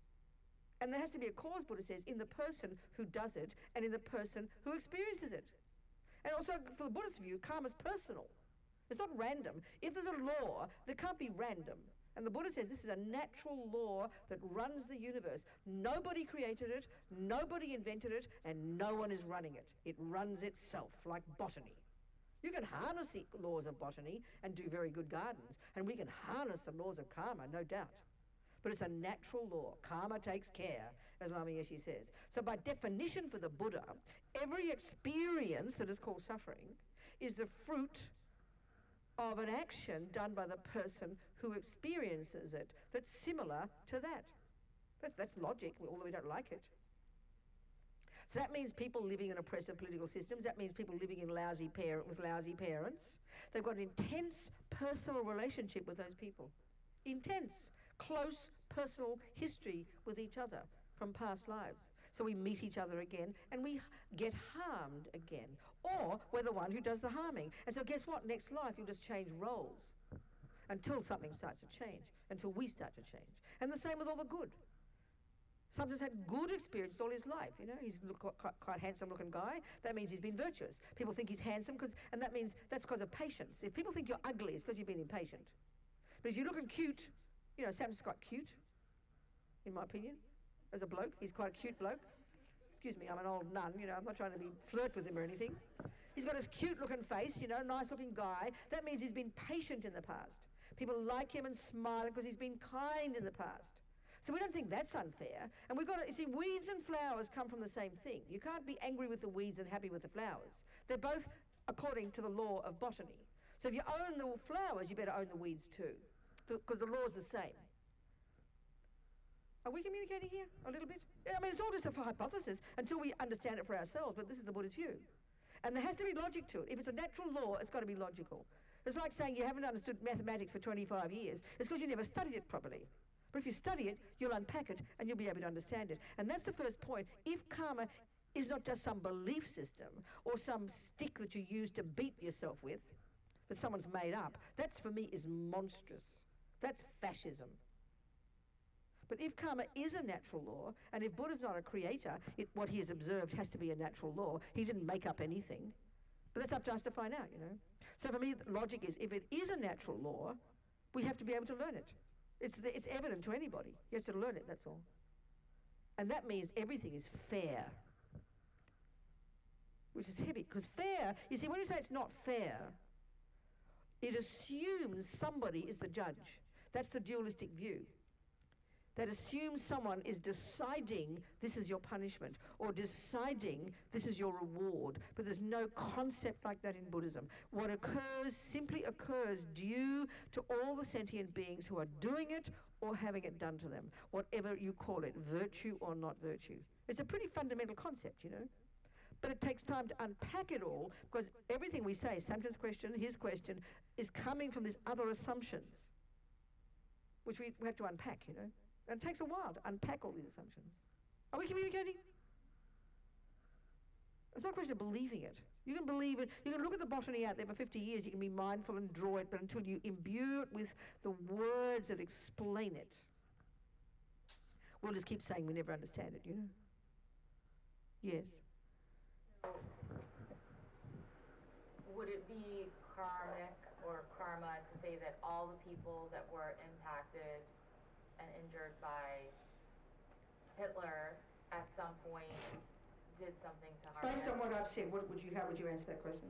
And there has to be a cause, Buddha says, in the person who does it and in the person who experiences it. And also, for the Buddhist view, karma is personal. It's not random. If there's a law, there can't be random. And the Buddha says this is a natural law that runs the universe. Nobody created it, nobody invented it, and no one is running it. It runs itself, like botany. You can harness the laws of botany and do very good gardens, and we can harness the laws of karma, no doubt. But it's a natural law. Karma takes care, as Lama Yeshe says. So by definition for the Buddha, every experience that is called suffering is the fruit of an action done by the person who experiences it that's similar to that. That's logic, although we don't like it. So that means people living in oppressive political systems. That means people living in with lousy parents. They've got an intense personal relationship with those people. Intense, close personal history with each other from past lives. So we meet each other again and we get harmed again. Or we're the one who does the harming. And so guess what? Next life you'll just change roles until something starts to change, until we start to change. And the same with all the good. Sometimes had good experience all his life, you know. He's quite handsome looking guy. That means he's been virtuous. People think he's handsome and that means that's because of patience. If people think you're ugly, it's because you've been impatient. But if you're looking cute, you know, Sam's quite cute, in my opinion, as a bloke. He's quite a cute bloke. Excuse me, I'm an old nun, you know, I'm not trying to flirt with him or anything. He's got his cute looking face, you know, nice looking guy. That means he's been patient in the past. People like him and smile because he's been kind in the past. So we don't think that's unfair. And we've got to, you see, weeds and flowers come from the same thing. You can't be angry with the weeds and happy with the flowers. They're both according to the law of botany. So if you own the flowers, you better own the weeds too, because the law's the same. Are we communicating here a little bit? Yeah, I mean, it's all just a hypothesis until we understand it for ourselves, but this is the Buddhist view. And there has to be logic to it. If it's a natural law, it's got to be logical. It's like saying you haven't understood mathematics for 25 years. It's because you never studied it properly. But if you study it, you'll unpack it and you'll be able to understand it. And that's the first point. If karma is not just some belief system or some stick that you use to beat yourself with, that someone's made up, that's for me is monstrous. That's fascism. But if karma is a natural law, and if Buddha's not a creator, what he has observed has to be a natural law. He didn't make up anything. But that's up to us to find out, you know. So for me, logic is, if it is a natural law, we have to be able to learn it. It's evident to anybody. You have to learn it, that's all. And that means everything is fair. Which is heavy, because fair, you see, when you say it's not fair, it assumes somebody is the judge. That's the dualistic view. That assumes someone is deciding this is your punishment or deciding this is your reward. But there's no concept like that in Buddhism. What occurs simply occurs due to all the sentient beings who are doing it or having it done to them, whatever you call it, virtue or not virtue. It's a pretty fundamental concept, you know. But it takes time to unpack it all, because everything we say, Samson's question, his question, is coming from these other assumptions, which we have to unpack, you know. And it takes a while to unpack all these assumptions. Are we communicating? It's not a question of believing it. You can believe it. You can look at the botany out there for 50 years. You can be mindful and draw it, but until you imbue it with the words that explain it, we'll just keep saying we never understand it, you know? Yes. So, would it be karmic or karma to say that all the people that were impacted and injured by Hitler at some point did something to harm Based on them? what I've said, how would you answer that question?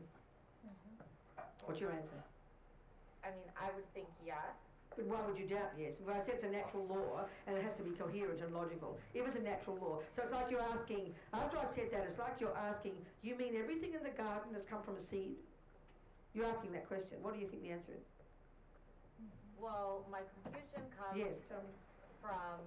What's your answer? I mean, I would think yes. But why would you doubt yes? If I said it's a natural law and it has to be coherent and logical, it was a natural law. So it's like you're asking, after I've said that, it's like you're asking, you mean everything in the garden has come from a seed? You're asking that question. What do you think the answer is? Well, my confusion comes Yes, tell me. from,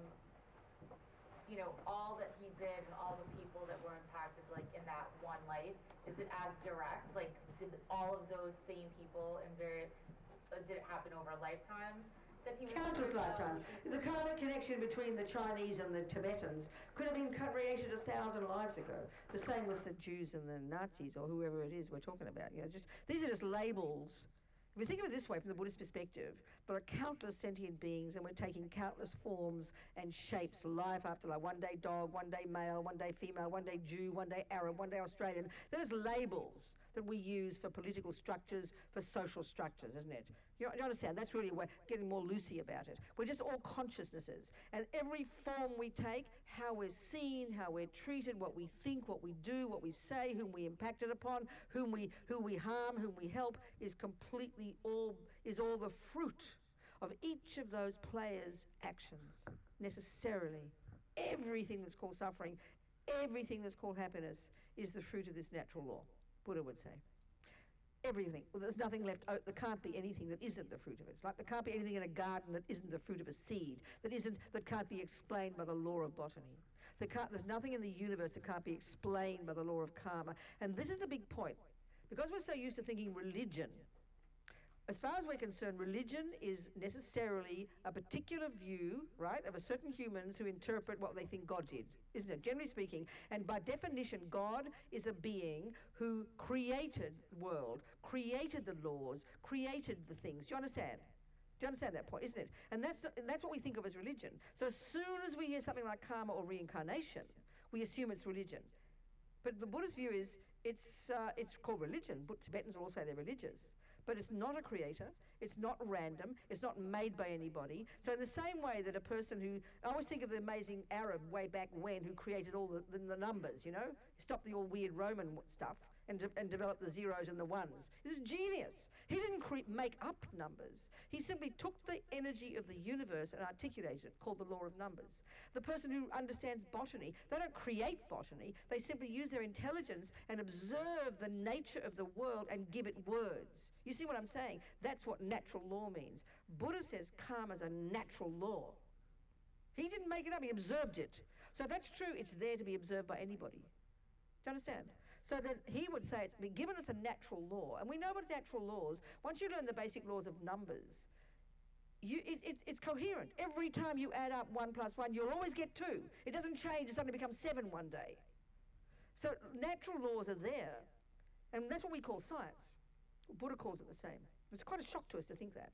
you know, all that he did and all the people that were impacted, like, in that one life. Is it as direct? Like, did all of those same people in various, did it happen over lifetimes? That he was Countless injured? lifetimes. The karmic connection between the Chinese and the Tibetans could have been created 1,000 lives ago. The same with the Jews and the Nazis or whoever it is we're talking about. You know, it's just, these are just labels. If you think of it this way from the Buddhist perspective, there are countless sentient beings and we're taking countless forms and shapes, life after life. One day dog, one day male, one day female, one day Jew, one day Arab, one day Australian. There's labels that we use for political structures, for social structures, isn't it? You understand? That's really we're getting more loosey about it. We're just all consciousnesses. And every form we take, how we're seen, how we're treated, what we think, what we do, what we say, whom we impacted upon, who we harm, whom we help, is all the fruit of each of those players' actions, necessarily. Everything that's called suffering, everything that's called happiness is the fruit of this natural law, Buddha would say. Everything. Well, there's nothing left. There can't be anything that isn't the fruit of it. Like there can't be anything in a garden that isn't the fruit of a seed, that can't be explained by the law of botany. There's nothing in the universe that can't be explained by the law of karma. And this is the big point. Because we're so used to thinking religion, as far as we're concerned, religion is necessarily a particular view, right, of a certain humans who interpret what they think God did, isn't it? Generally speaking. And by definition, God is a being who created the world, created the laws, created the things. Do you understand? Do you understand that point, isn't it? And that's what we think of as religion. So as soon as we hear something like karma or reincarnation, we assume it's religion. But the Buddhist view is it's called religion. Tibetans will all say they're religious. But it's not a creator, it's not random, it's not made by anybody. So in the same way that a person who, I always think of the amazing Arab way back when who created all the numbers, you know, stopped the all weird Roman stuff and developed the zeros and the ones. This is genius. He didn't make up numbers. He simply took the energy of the universe and articulated it, called the law of numbers. The person who understands botany, they don't create botany, they simply use their intelligence and observe the nature of the world and give it words. You see what I'm saying? That's what natural law means. Buddha says karma is a natural law. He didn't make it up, he observed it. So if that's true, it's there to be observed by anybody. Do you understand? So then he would say it's been given us a natural law, and we know about natural laws. Once you learn the basic laws of numbers, it's coherent. Every time you add up 1 + 1, you'll always get 2. It doesn't change, it suddenly becomes 7 one day. So natural laws are there, and that's what we call science. Buddha calls it the same. It's quite a shock to us to think that,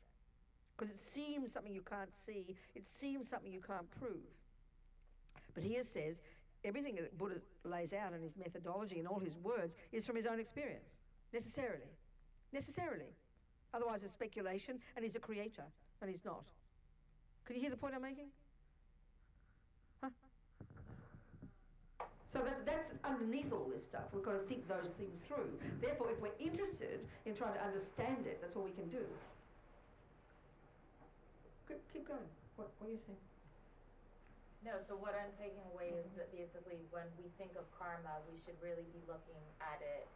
because it seems something you can't see, it seems something you can't prove. But here says, everything that Buddha lays out in his methodology and all his words is from his own experience, necessarily. Necessarily. Otherwise it's speculation, and he's a creator, and he's not. Can you hear the point I'm making? Huh? So that's underneath all this stuff. We've got to think those things through. Therefore, if we're interested in trying to understand it, that's all we can do. Keep going. What are you saying? No, so what I'm taking away is that basically when we think of karma, we should really be looking at it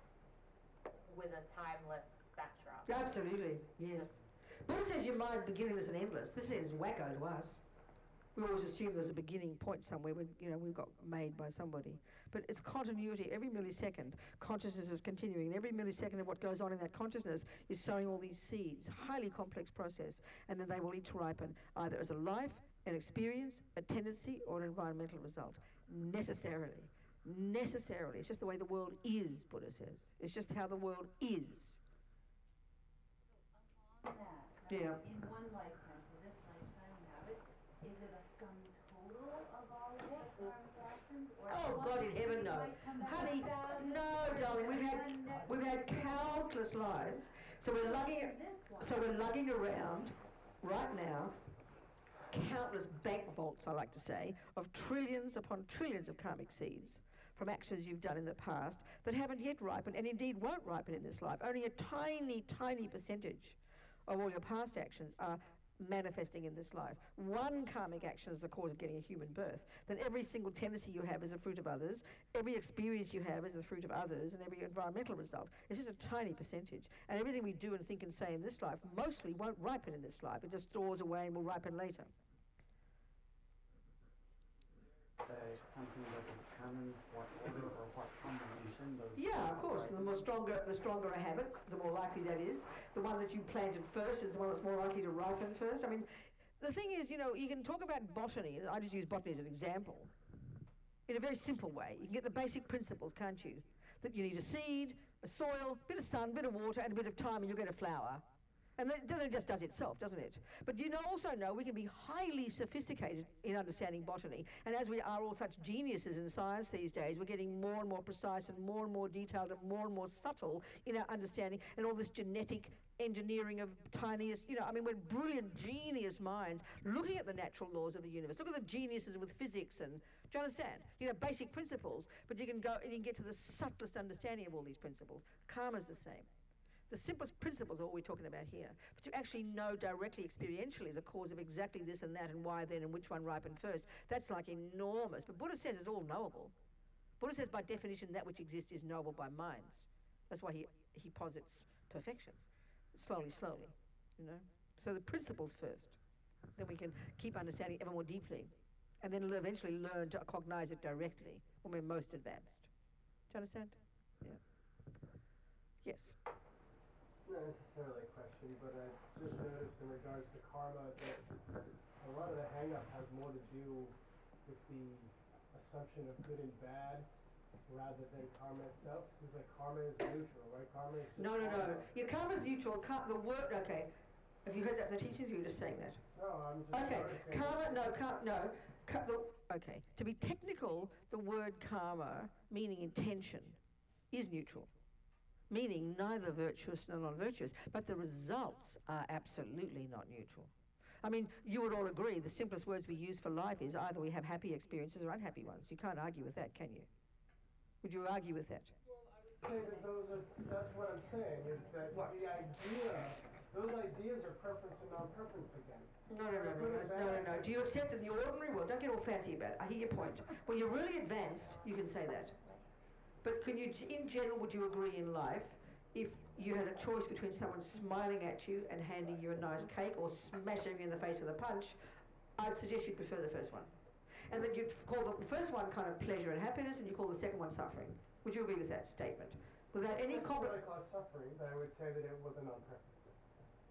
with a timeless spectrum. Absolutely, yes. Buddha says your mind's beginningless and endless. This is wacko to us. We always assume there's a beginning point somewhere when, you know, we've got made by somebody. But it's continuity. Every millisecond, consciousness is continuing. And every millisecond of what goes on in that consciousness is sowing all these seeds. Highly complex process. And then they will each ripen either as a life, an experience, a tendency, or an environmental result. Necessarily. Necessarily. It's just the way the world is, Buddha says. It's just how the world is. So along that, Yeah. in one lifetime, so this lifetime you have it, is it a sum total of all of the karmic actions? Or Oh, God in heaven, no. Honey, no, darling, we've we've had countless lives. So we're lugging around right now countless bank vaults, I like to say, of trillions upon trillions of karmic seeds from actions you've done in the past that haven't yet ripened and indeed won't ripen in this life. Only a tiny, tiny percentage of all your past actions are manifesting in this life. One karmic action is the cause of getting a human birth. Then every single tendency you have is a fruit of others. Every experience you have is the fruit of others, and every environmental result is just a tiny percentage. And everything we do and think and say in this life mostly won't ripen in this life. It just stores away and will ripen later. Something that determines what order or what combination those. Yeah, of course. The stronger a habit, the more likely that is. The one that you planted first is the one that's more likely to ripen first. I mean, the thing is, you know, you can talk about botany. I just use botany as an example. In a very simple way, you can get the basic principles, can't you? That you need a seed, a soil, a bit of sun, a bit of water, and a bit of time, and you'll get a flower. And then it just does itself, doesn't it? But you also know we can be highly sophisticated in understanding botany. And as we are all such geniuses in science these days, we're getting more and more precise and more detailed and more subtle in our understanding, and all this genetic engineering of tiniest, you know, I mean, we're brilliant, genius minds looking at the natural laws of the universe. Look at the geniuses with physics and, do you understand? You know, basic principles, but you can go and you can get to the subtlest understanding of all these principles. Karma's the same. The simplest principles are all we're talking about here. But to actually know directly, experientially, the cause of exactly this and that and why then and which one ripened first, that's like enormous. But Buddha says it's all knowable. Buddha says by definition that which exists is knowable by minds. That's why he posits perfection. Slowly, you know. So the principles first. Then we can keep understanding ever more deeply. And then eventually learn to cognize it directly when we're most advanced. Do you understand? Yeah. Yes. Not necessarily a question, but I just noticed in regards to karma that a lot of the hang-up has more to do with the assumption of good and bad rather than karma itself. Seems like karma is neutral, right? Karma is just No. Your karma's neutral. The word, okay. Have you heard that in the teachings? You were just saying that. No, I'm just Okay, noticing. Okay, to be technical, the word karma, meaning intention, is neutral. Meaning neither virtuous nor non-virtuous, but the results are absolutely not neutral. I mean, you would all agree the simplest words we use for life is either we have happy experiences or unhappy ones. You can't argue with that, can you? Would you argue with that? Say that that's what I'm saying, is that those ideas are preference and non-preference again. No. Do you accept in the ordinary world? Don't get all fancy about it. I hear your point. When you're really advanced, you can say that. But can you, in general, would you agree in life, if you had a choice between someone smiling at you and handing you a nice cake or smashing you in the face with a punch, I'd suggest you'd prefer the first one. And that you'd call the first one kind of pleasure and happiness, and you call the second one suffering. Would you agree with that statement? Without any comment? That's what I call suffering, but I would say that it was a non-preference.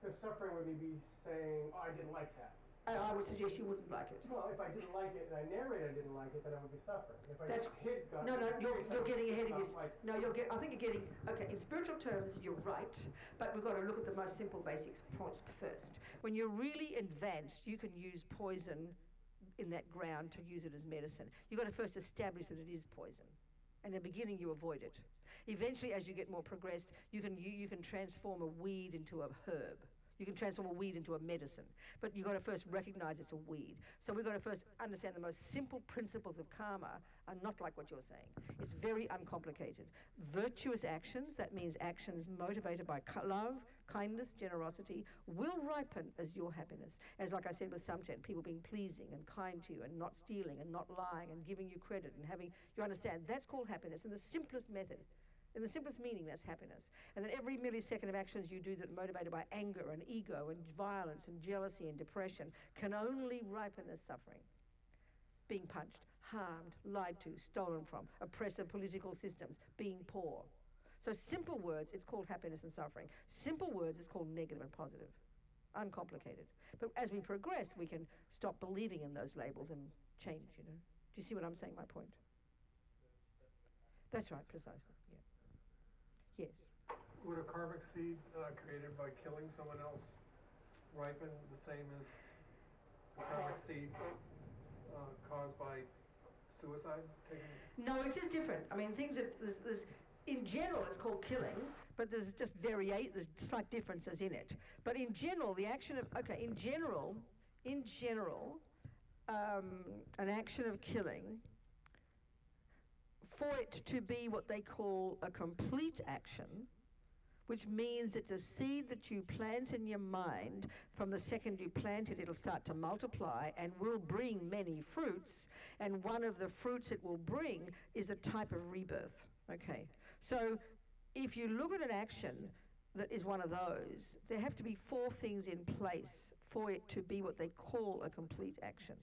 Because suffering would be saying, oh, I didn't like that. I would suggest you wouldn't like it. Well, if I didn't like it and I narrated I didn't like it, then I would be suffering. If I just hit God, No, you're getting ahead of yourself. No, I think you're getting, okay, in spiritual terms, you're right, but we've got to look at the most simple basic points first. When you're really advanced, you can use poison in that ground to use it as medicine. You've got to first establish that it is poison. And in the beginning, you avoid it. Eventually, as you get more progressed, you can transform a weed into a herb. You can transform a weed into a medicine, but you've got to first recognize it's a weed. So we've got to first understand the most simple principles of karma are not like what you're saying. It's very uncomplicated. Virtuous actions, that means actions motivated by love, kindness, generosity, will ripen as your happiness. As like I said with Samten, people being pleasing and kind to you and not stealing and not lying and giving you credit and having, you understand, that's called happiness in the simplest method. In the simplest meaning, that's happiness. And then every millisecond of actions you do that are motivated by anger and ego and violence and jealousy and depression can only ripen as suffering. Being punched, harmed, lied to, stolen from, oppressive political systems, being poor. So simple words, it's called happiness and suffering. Simple words, it's called negative and positive. Uncomplicated. But as we progress, we can stop believing in those labels and change, you know. Do you see what I'm saying, my point? That's right, precisely, yeah. Yes. Would a karmic seed created by killing someone else ripen the same as a karmic seed caused by suicide? No, it's just different. I mean, things that in general, it's called killing, but there's there's slight differences in it. But in general, the action of, in general, an action of killing, for it to be what they call a complete action, which means it's a seed that you plant in your mind. From the second you plant it, it'll start to multiply and will bring many fruits, and one of the fruits it will bring is a type of rebirth. Okay, so if you look at an action that is one of those, there have to be 4 things in place for it to be what they call a complete action.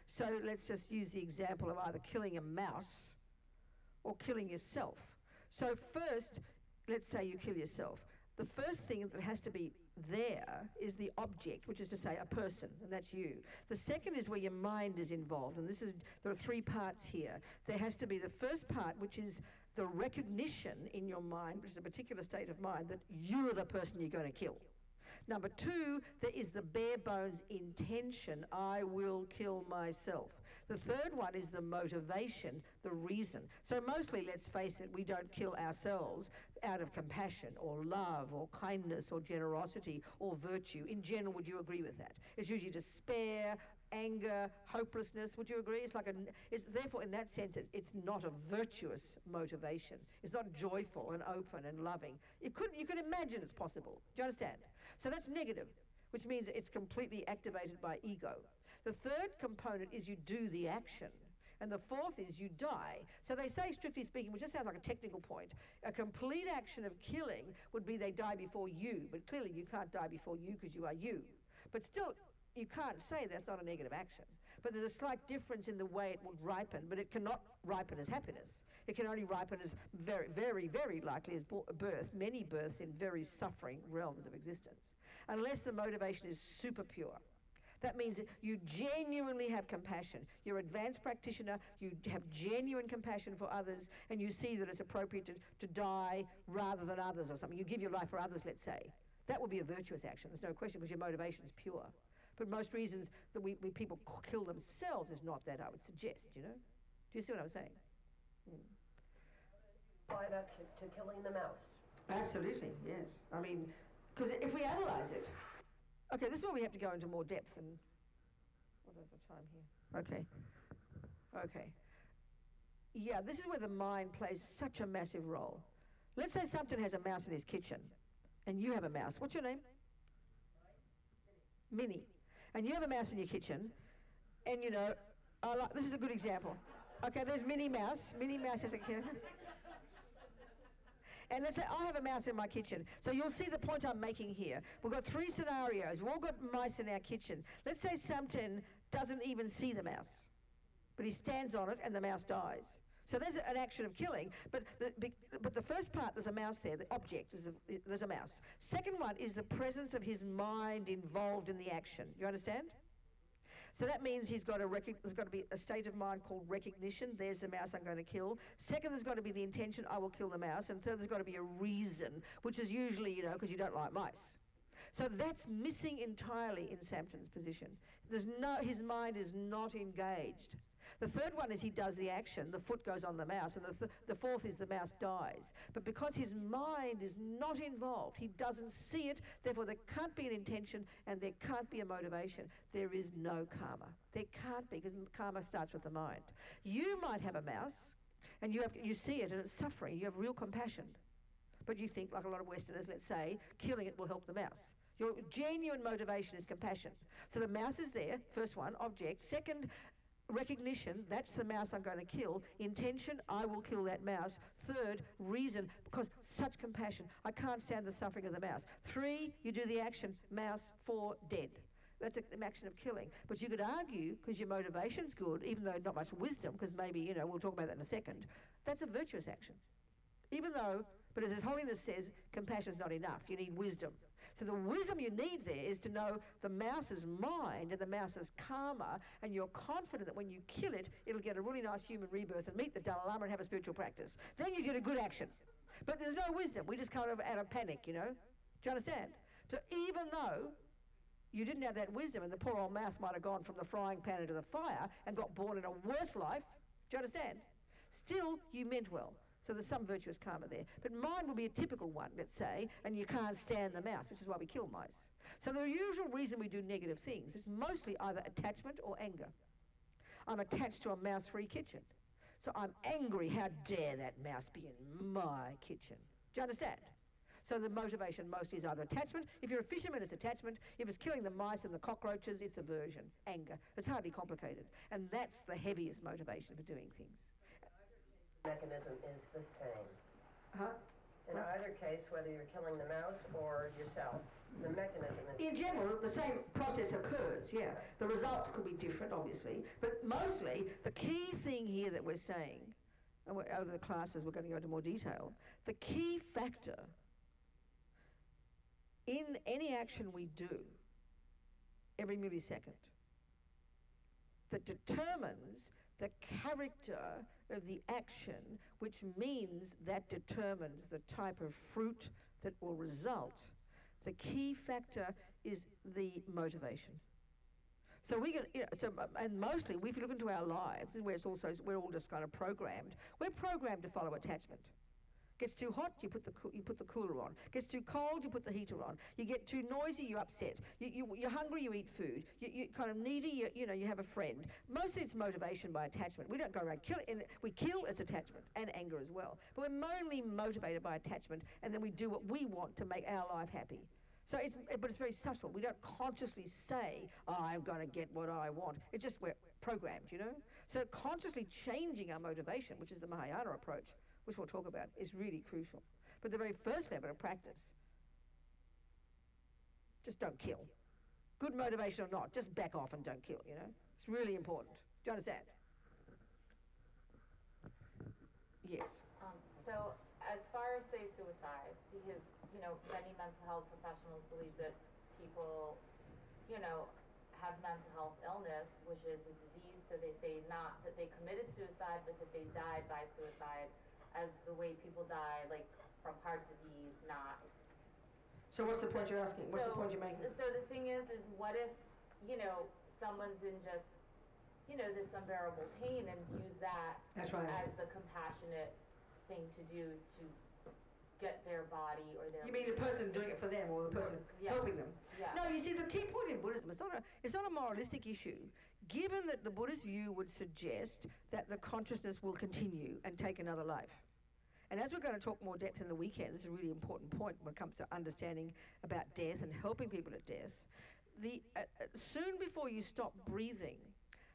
So let's just use the example of either killing a mouse or killing yourself. So first, let's say you kill yourself. The first thing that has to be there is the object, which is to say a person, and that's you. The second is where your mind is involved, and there are 3 parts here. There has to be the first part, which is the recognition in your mind, which is a particular state of mind, that you're the person you're going to kill. Number 2, there is the bare bones intention, I will kill myself. The third one is the motivation, the reason. So mostly, let's face it, we don't kill ourselves out of compassion or love or kindness or generosity or virtue. In general, would you agree with that? It's usually despair, anger, hopelessness. Would you agree? It's therefore, in that sense, it's not a virtuous motivation. It's not joyful and open and loving. You could imagine it's possible. Do you understand? So that's negative, which means it's completely activated by ego. The third component is you do the action. And the fourth is you die. So they say, strictly speaking, which just sounds like a technical point, a complete action of killing would be they die before you. But clearly you can't die before you because you are you. But still, you can't say that's not a negative action. But there's a slight difference in the way it would ripen, but it cannot ripen as happiness. It can only ripen as very, very, very likely as birth, many births in very suffering realms of existence. Unless the motivation is super pure. That means that you genuinely have compassion. You're an advanced practitioner, you have genuine compassion for others, and you see that it's appropriate to die rather than others or something. You give your life for others, let's say. That would be a virtuous action, there's no question, because your motivation is pure. But most reasons that people kill themselves is not that, I would suggest, you know? Do you see what I'm saying? Apply that to killing the mouse. Absolutely, yes. I mean, because if we analyze it, okay, this is where we have to go into more depth. And what is the time here? Okay. Yeah, this is where the mind plays such a massive role. Let's say Sumpton has a mouse in his kitchen, and you have a mouse. What's your name? Minnie. And you have a mouse in your kitchen, and you know, this is a good example. Okay, there's Minnie Mouse. Minnie Mouse has a kitchen. And let's say I have a mouse in my kitchen. So you'll see the point I'm making here. We've got 3 scenarios. We've all got mice in our kitchen. Let's say Sumpton doesn't even see the mouse, but he stands on it and the mouse dies. So there's an action of killing, but the first part, there's a mouse there, the object, there's a mouse. Second one is the presence of his mind involved in the action. You understand? So that means there's got to be a state of mind called recognition. There's the mouse I'm going to kill. Second, there's got to be the intention, I will kill the mouse. And third, there's got to be a reason, which is usually, because you don't like mice. So that's missing entirely in Sumpton's position. His mind is not engaged. The third one is he does the action, the foot goes on the mouse, and the fourth is the mouse dies. But because his mind is not involved, he doesn't see it, therefore there can't be an intention and there can't be a motivation. There is no karma. There can't be, because karma starts with the mind. You might have a mouse, and you see it and it's suffering, you have real compassion. But you think, like a lot of Westerners, let's say, killing it will help the mouse. Your genuine motivation is compassion. So the mouse is there, first one, object. Second, recognition, that's the mouse I'm going to kill. Intention, I will kill that mouse. Third, reason, because such compassion, I can't stand the suffering of the mouse. 3, you do the action, mouse. 4, dead. That's an action of killing. But you could argue, because your motivation's good, even though not much wisdom, because maybe, we'll talk about that in a second, that's a virtuous action. Even though, but as His Holiness says, compassion's not enough. You need wisdom. So the wisdom you need there is to know the mouse's mind and the mouse's karma, and you're confident that when you kill it, it'll get a really nice human rebirth and meet the Dalai Lama and have a spiritual practice. Then you did a good action. But there's no wisdom. We just kind of out of panic, Do you understand? So even though you didn't have that wisdom and the poor old mouse might have gone from the frying pan into the fire and got born in a worse life, do you understand? Still, you meant well. So there's some virtuous karma there. But mine would be a typical one, let's say, and you can't stand the mouse, which is why we kill mice. So the usual reason we do negative things is mostly either attachment or anger. I'm attached to a mouse-free kitchen. So I'm angry, how dare that mouse be in my kitchen? Do you understand? So the motivation mostly is either attachment. If you're a fisherman, it's attachment. If it's killing the mice and the cockroaches, it's aversion, anger. It's hardly complicated. And that's the heaviest motivation for doing things. Mechanism is the same. Huh? In either case, whether you're killing the mouse or yourself, the mechanism is... In general, the same process occurs, yeah. The results could be different, obviously, but mostly the key thing here that we're saying, and over the classes we're going to go into more detail, the key factor in any action we do every millisecond that determines the character of the action, which means that determines the type of fruit that will result. The key factor is the motivation. So we get, and mostly, if you look into our lives, this is where it's also, we're all just kind of programmed. We're programmed to follow attachment. Gets too hot, you put the cooler on. Gets too cold, you put the heater on. You get too noisy, you're upset. You're hungry, you eat food. You're kind of needy, you have a friend. Mostly it's motivation by attachment. We don't go around killing. We kill as attachment and anger as well. But we're mainly motivated by attachment, and then we do what we want to make our life happy. So but it's very subtle. We don't consciously say, oh, I'm going to get what I want. It's just we're programmed, So consciously changing our motivation, which is the Mahayana approach, which we'll talk about, is really crucial. But the very first level of practice, just don't kill. Good motivation or not, just back off and don't kill, It's really important. Do you understand? Yes. So as far as, say, suicide, because, many mental health professionals believe that people, have mental health illness, which is a disease, so they say not that they committed suicide, but that they died by suicide, as the way people die, like, from heart disease, not. So what's the point you're asking? What's the point you're making? So the thing is what if, someone's in just, this unbearable pain and use that That's right. as the compassionate thing to do to get their body or their... You mean the person doing it for them or the person helping them? Yeah. No, you see, the key point in Buddhism, it's not a moralistic issue. Given that the Buddhist view would suggest that the consciousness will continue and take another life. And as we're going to talk more depth in the weekend, this is a really important point when it comes to understanding about death and helping people at death. Soon before you stop breathing,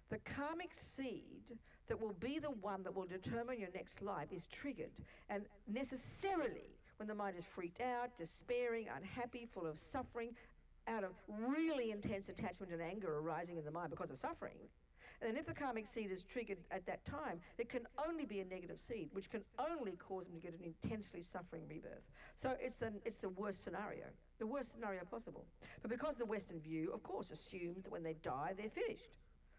the karmic seed that will be the one that will determine your next life is triggered. And necessarily, when the mind is freaked out, despairing, unhappy, full of suffering, out of really intense attachment and anger arising in the mind because of suffering, and then if the karmic seed is triggered at that time, it can only be a negative seed, which can only cause them to get an intensely suffering rebirth. So it's the worst scenario possible. But because the Western view, of course, assumes that when they die, they're finished.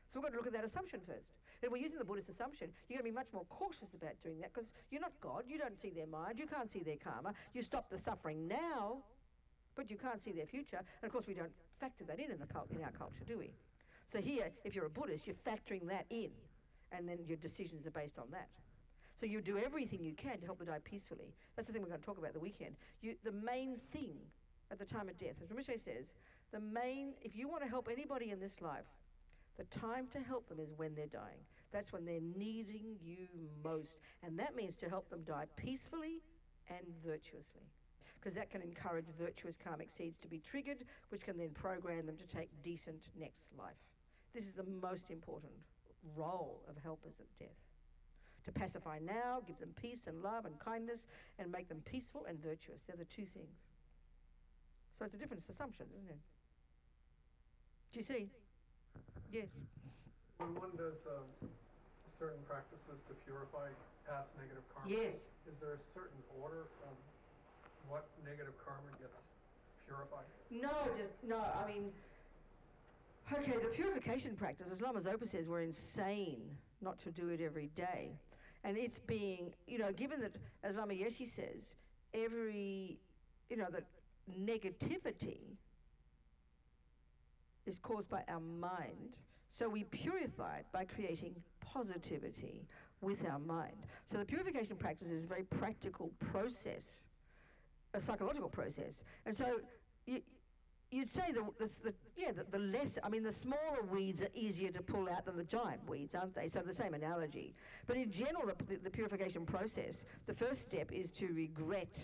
So we've got to look at that assumption first. If we're using the Buddhist assumption, you're going to be much more cautious about doing that because you're not God, you don't see their mind, you can't see their karma, you stop the suffering now, but you can't see their future. And of course we don't factor that in our culture, do we? So here, if you're a Buddhist, you're factoring that in, and then your decisions are based on that. So you do everything you can to help them die peacefully. That's the thing we're going to talk about the weekend. The main thing at the time of death, as Rinpoche says, if you want to help anybody in this life, the time to help them is when they're dying. That's when they're needing you most. And that means to help them die peacefully and virtuously. Because that can encourage virtuous karmic seeds to be triggered, which can then program them to take decent next life. This is the most important role of helpers at death. To pacify now, give them peace and love and kindness, and make them peaceful and virtuous. They're the two things. So it's a different assumption, isn't it? Do you see? Yes. When one does certain practices to purify past negative karma, yes. Is there a certain order of what negative karma gets purified? Okay, the purification practice, as Lama Zopa says, we're insane not to do it every day. And it's being, given that, as Lama Yeshe says, that negativity is caused by our mind, So we purify it by creating positivity with our mind. So the purification practice is a very practical process, a psychological process. And so you'd say the less, I mean, the smaller weeds are easier to pull out than the giant weeds, aren't they? So the same analogy. But in general, the purification process, the first step is to regret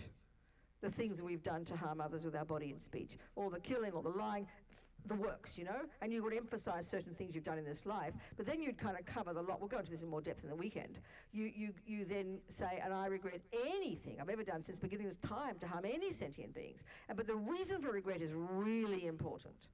the things that we've done to harm others with our body and speech, or the killing, or the lying, the works, you know, and you would emphasize certain things you've done in this life, but then you'd kind of cover the lot. We'll go into this in more depth in the weekend. You then say, and I regret anything I've ever done since beginning of time to harm any sentient beings. But the reason for regret is really important.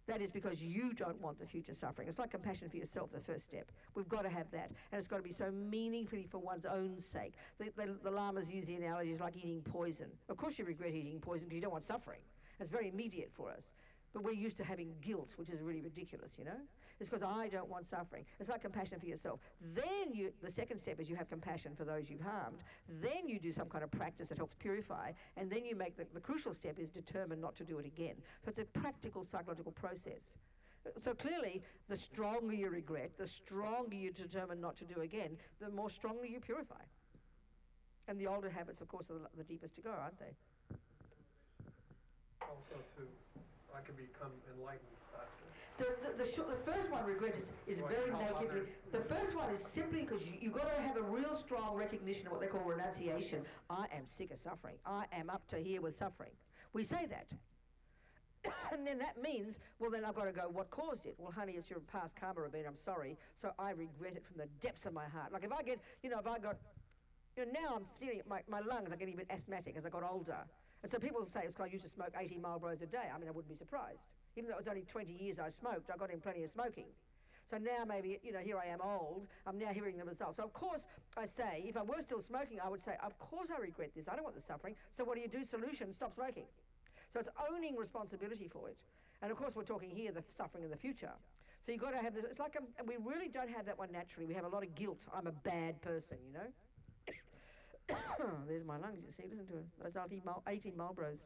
That is because you don't want the future suffering. It's like compassion for yourself, the first step. We've got to have that. And it's got to be so meaningfully for one's own sake. The lamas use the analogies like eating poison. Of course you regret eating poison because you don't want suffering. It's very immediate for us. But we're used to having guilt, which is really ridiculous, you know? It's because I don't want suffering. It's like compassion for yourself. Then the second step is you have compassion for those you've harmed. Then you do some kind of practice that helps purify. And then you make the crucial step is determine not to do it again. So it's a practical psychological process. So clearly, the stronger you regret, the stronger you determine not to do again, the more strongly you purify. And the older habits, of course, are the deepest to go, aren't they? Also, I can become enlightened faster. The first one, regret, is very nakedly. The first one is simply because you've got to have a real strong recognition of what they call renunciation. I am sick of suffering. I am up to here with suffering. We say that. And then that means, well, then I've got to go, what caused it? Well, honey, it's your past karma, Robina, I'm sorry. So I regret it from the depths of my heart. Like if I get, now I'm feeling, my lungs are getting a bit asthmatic as I got older. And so people say it's because I used to smoke 80 Marlboros a day. I mean, I wouldn't be surprised. Even though it was only 20 years I smoked, I got in plenty of smoking. So now maybe, here I am old, I'm now hearing the results. So of course I say, if I were still smoking, I would say, of course I regret this. I don't want the suffering. So what do you do? Solution, stop smoking. So it's owning responsibility for it. And of course we're talking here, the suffering in the future. So you've got to have this, it's like, we really don't have that one naturally. We have a lot of guilt. I'm a bad person, you know. There's my lungs, you see, listen to it. Those 80 Marlboros.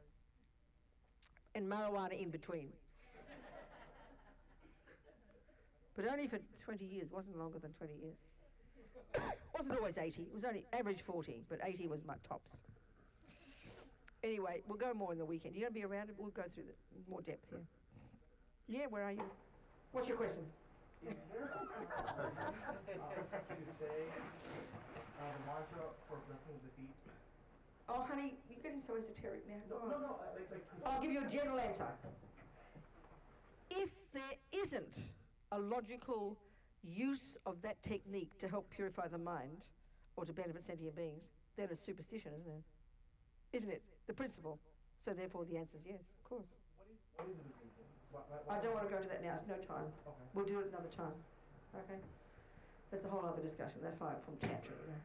And marijuana in between. But only for 20 years, wasn't longer than 20 years. Wasn't always 80, it was only average 40, but 80 was my tops. Anyway, we'll go more in the weekend. You're going to be around, we'll go through more depth here. Yeah, where are you? What's your question? Is there to say the mantra for blessing the feet? Oh, honey, you're getting so esoteric now. No, I'll give you a general answer. If there isn't a logical use of that technique to help purify the mind or to benefit sentient beings, then it's superstition, isn't it? Isn't it? The principle. So therefore the answer is yes, of course. What is the reason? I don't want to go into that now, it's no time. Okay. We'll do it another time. Okay? That's a whole other discussion. That's like from Tantra, you know.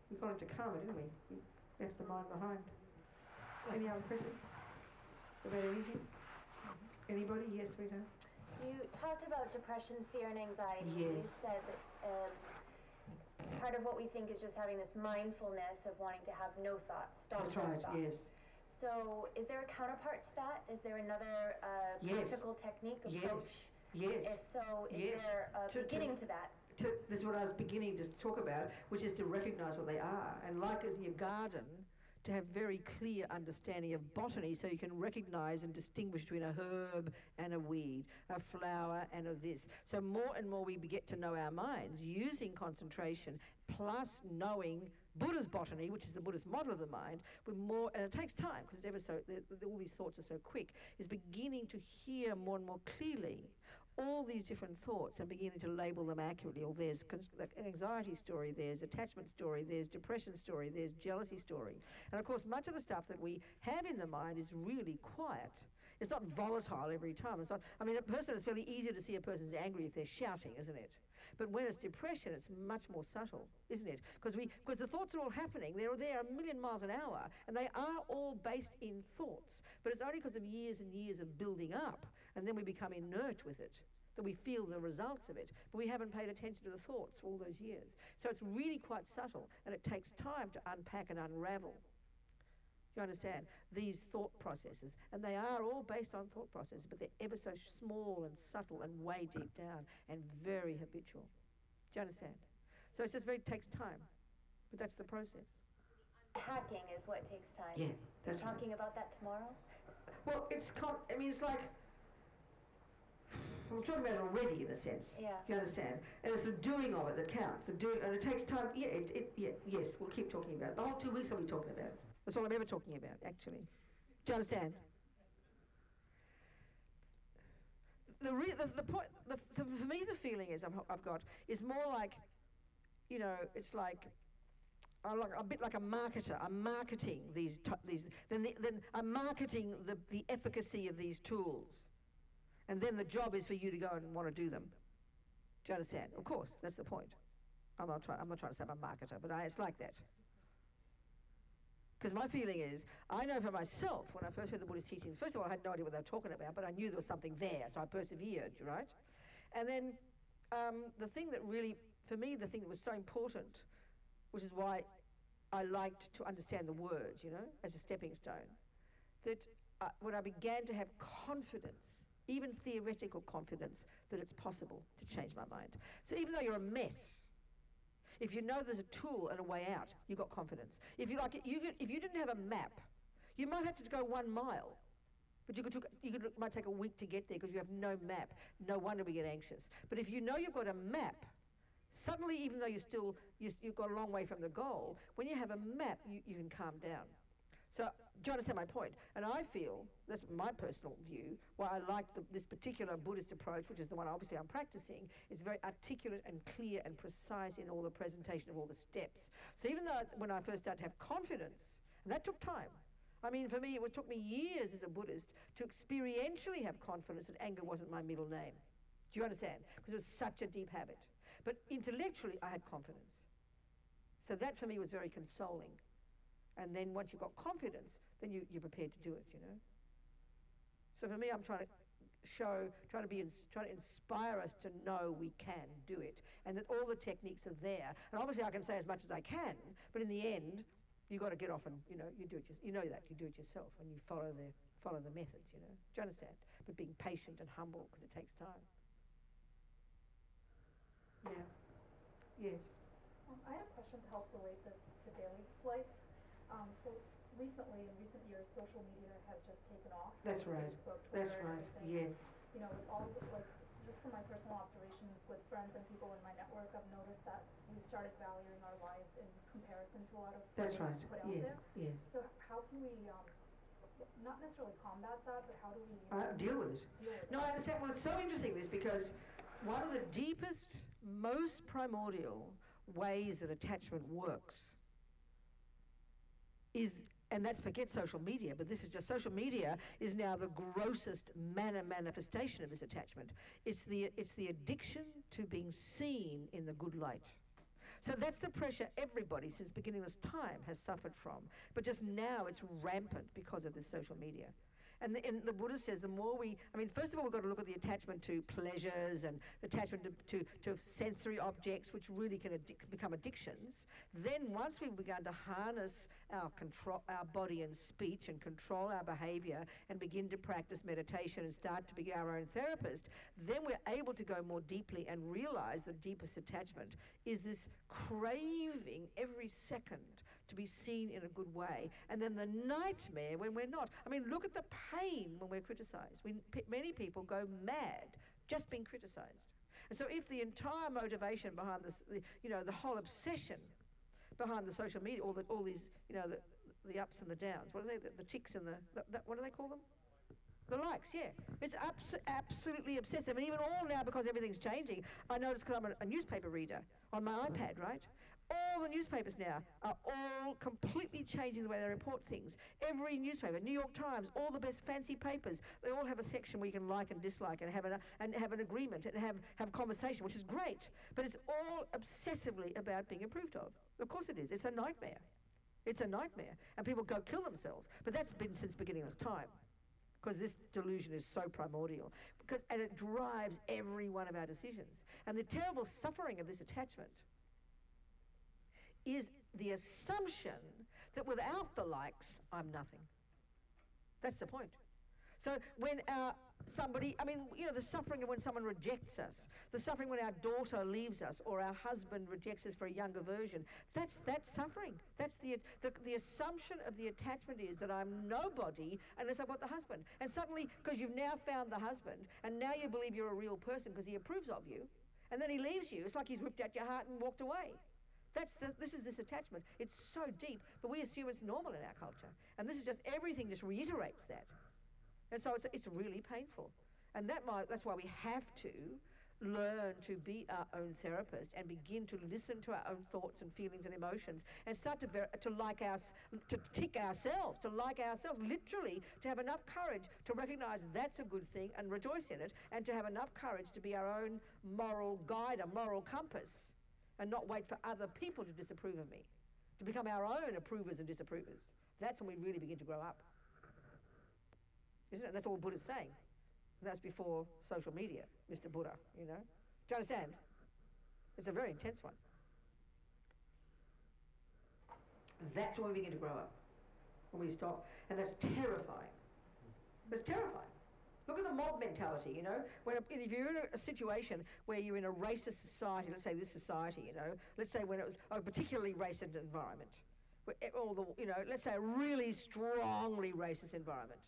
We got into karma, didn't we? We left the mind behind. Any other questions? About anything? Anybody? Yes, we do. You talked about depression, fear, and anxiety. Yes. You said that part of what we think is just having this mindfulness of wanting to have no thoughts, stop That's those right, thoughts. yes. So is there a counterpart to that? Is there another Yes. practical technique, Yes. approach? Yes. If so, is Yes. there a beginning to that? This is what I was beginning to talk about, which is to recognise what they are. And like in your garden, to have very clear understanding of botany so you can recognise and distinguish between a herb and a weed, a flower and a this. So more and more we get to know our minds using concentration plus knowing Buddha's botany, which is the Buddhist model of the mind, with more, and it takes time because all these thoughts are so quick, is beginning to hear more and more clearly all these different thoughts and beginning to label them accurately. Or there's an anxiety story, there's attachment story, there's depression story, there's jealousy story. And of course, much of the stuff that we have in the mind is really quiet. It's not volatile every time. It's not, I mean, a person, it's fairly easy to see a person's angry if they're shouting, isn't it? But when it's depression, it's much more subtle, isn't it? Because the thoughts are all happening. They're there a million miles an hour, and they are all based in thoughts. But it's only because of years and years of building up, and then we become inert with it, that we feel the results of it. But we haven't paid attention to the thoughts for all those years. So it's really quite subtle, and it takes time to unpack and unravel. You understand? These thought processes, and they are all based on thought processes, but they're ever so small and subtle and way deep down and very habitual. Do you understand? So it's just takes time, but that's the process. Hacking is what takes time. Yeah, that's You're talking about that tomorrow? Well, it's like, I'm talking about it already in a sense. Yeah. You understand? And it's the doing of it that counts. The doing, and it takes time. Yeah, yes, we'll keep talking about it. The whole 2 weeks I'll be talking about it. That's all I'm ever talking about, actually. Do you understand? The point, for me, the feeling is I've got is more like, it's like a bit like a marketer. I'm marketing then I'm marketing the efficacy of these tools, and then the job is for you to go and want to do them. Do you understand? Of course, that's the point. I'm not trying to say I'm a marketer, but it's like that. Because my feeling is, I know for myself, when I first heard the Buddhist teachings, first of all, I had no idea what they were talking about, but I knew there was something there, so I persevered, right? And then the thing that really, for me, the thing that was so important, which is why I liked to understand the words, as a stepping stone, that when I began to have confidence, even theoretical confidence, that it's possible to change my mind. So even though you're a mess, if you know there's a tool and a way out, you've got confidence. If you didn't have a map, you might have to go 1 mile, but might take a week to get there because you have no map. No wonder we get anxious. But if you know you've got a map, suddenly, even though you've got a long way from the goal, when you have a map, you can calm down. So, do you understand my point? And I feel, that's my personal view, why I like this particular Buddhist approach, which is the one obviously I'm practicing, is very articulate and clear and precise in all the presentation of all the steps. So even though when I first started to have confidence, and that took time. I mean, for me, it took me years as a Buddhist to experientially have confidence that anger wasn't my middle name. Do you understand? Because it was such a deep habit. But intellectually, I had confidence. So that for me was very consoling. And then once you've got confidence, then you're prepared to do it, So for me, I'm trying to inspire us to know we can do it, and that all the techniques are there. And obviously I can say as much as I can, but in the end, you've got to get off and, you do it, you do it yourself, and you follow the methods, Do you understand? But being patient and humble, because it takes time. Yeah. Yes. I had a question to help relate this to daily life. So recently, in recent years, social media has just taken off. That's right. Facebook, Twitter, That's right. everything. Yes. Just from my personal observations with friends and people in my network, I've noticed that we've started valuing our lives in comparison to a lot of That's things right. put out Yes. there. Yes. So how can we, not necessarily combat that, but how do we deal with it? No, I understand. Well, it's so interesting this, because one of the deepest, most primordial ways that attachment works is, and that's forget social media, but this is just social media is now the grossest manifestation of this attachment. It's the addiction to being seen in the good light. So that's the pressure everybody since beginningless time has suffered from. But just now it's rampant because of this social media. And the Buddha says the more first of all, we've got to look at the attachment to pleasures and attachment to sensory objects, which really can become addictions. Then once we've begun to harness our body and speech and control our behavior and begin to practice meditation and start to be our own therapist, then we're able to go more deeply and realize the deepest attachment is this craving every second to be seen in a good way. And then the nightmare when we're not. Look at the pain when we're criticized. Many people go mad just being criticized. And so if the entire motivation behind this, the whole obsession behind the social media, all these, the ups and the downs, what are they, the ticks and what do they call them? The likes, yeah. It's absolutely obsessive. And even all now, because everything's changing, I notice because I'm a newspaper reader on my iPad, right? All the newspapers now are all completely changing the way they report things. Every newspaper, New York Times, all the best fancy papers, they all have a section where you can like and dislike and have an agreement and have conversation, which is great. But it's all obsessively about being approved of. Of course it is. It's a nightmare. It's a nightmare. And people go kill themselves. But that's been since beginningless time, because this delusion is so primordial. And it drives every one of our decisions. And the terrible suffering of this attachment is the assumption that without the likes, I'm nothing. That's the point. So when somebody, I mean, you know, the suffering of when someone rejects us, the suffering when our daughter leaves us or our husband rejects us for a younger version, that's suffering. That's the assumption of the attachment is that I'm nobody unless I've got the husband. And suddenly, because you've now found the husband, and now you believe you're a real person because he approves of you, and then he leaves you, it's like he's ripped out your heart and walked away. This is this attachment. It's so deep, but we assume it's normal in our culture. And this is just, everything just reiterates that. And so it's really painful. And that's why we have to learn to be our own therapist and begin to listen to our own thoughts and feelings and emotions and start to tick ourselves, to like ourselves, literally to have enough courage to recognize that's a good thing and rejoice in it, and to have enough courage to be our own moral guide, a moral compass, and not wait for other people to disapprove of me, to become our own approvers and disapprovers. That's when we really begin to grow up. Isn't it? That's all Buddha's saying. And that's before social media, Mr. Buddha, you know. Do you understand? It's a very intense one. That's when we begin to grow up. When we stop. And that's terrifying. It's terrifying. Look at the mob mentality, you know. If you're in a situation where you're in a racist society, let's say this society, you know, let's say when it was a particularly racist environment, let's say a really strongly racist environment.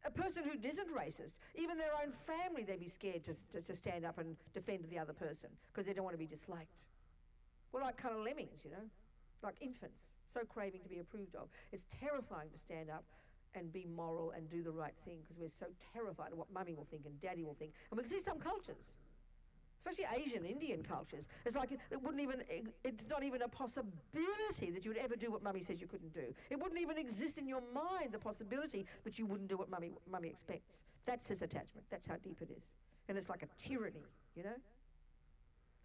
A person who isn't racist, even their own family, they'd be scared to stand up and defend the other person because they don't want to be disliked. We're like kind of lemmings, you know, like infants, so craving to be approved of. It's terrifying to stand up and be moral and do the right thing because we're so terrified of what mummy will think and daddy will think. And we can see some cultures, especially Asian, Indian cultures, it's like it's not even a possibility that you would ever do what mummy says you couldn't do. It wouldn't even exist in your mind, the possibility that you wouldn't do what mummy expects. That's his attachment. That's how deep it is. And it's like a tyranny, you know?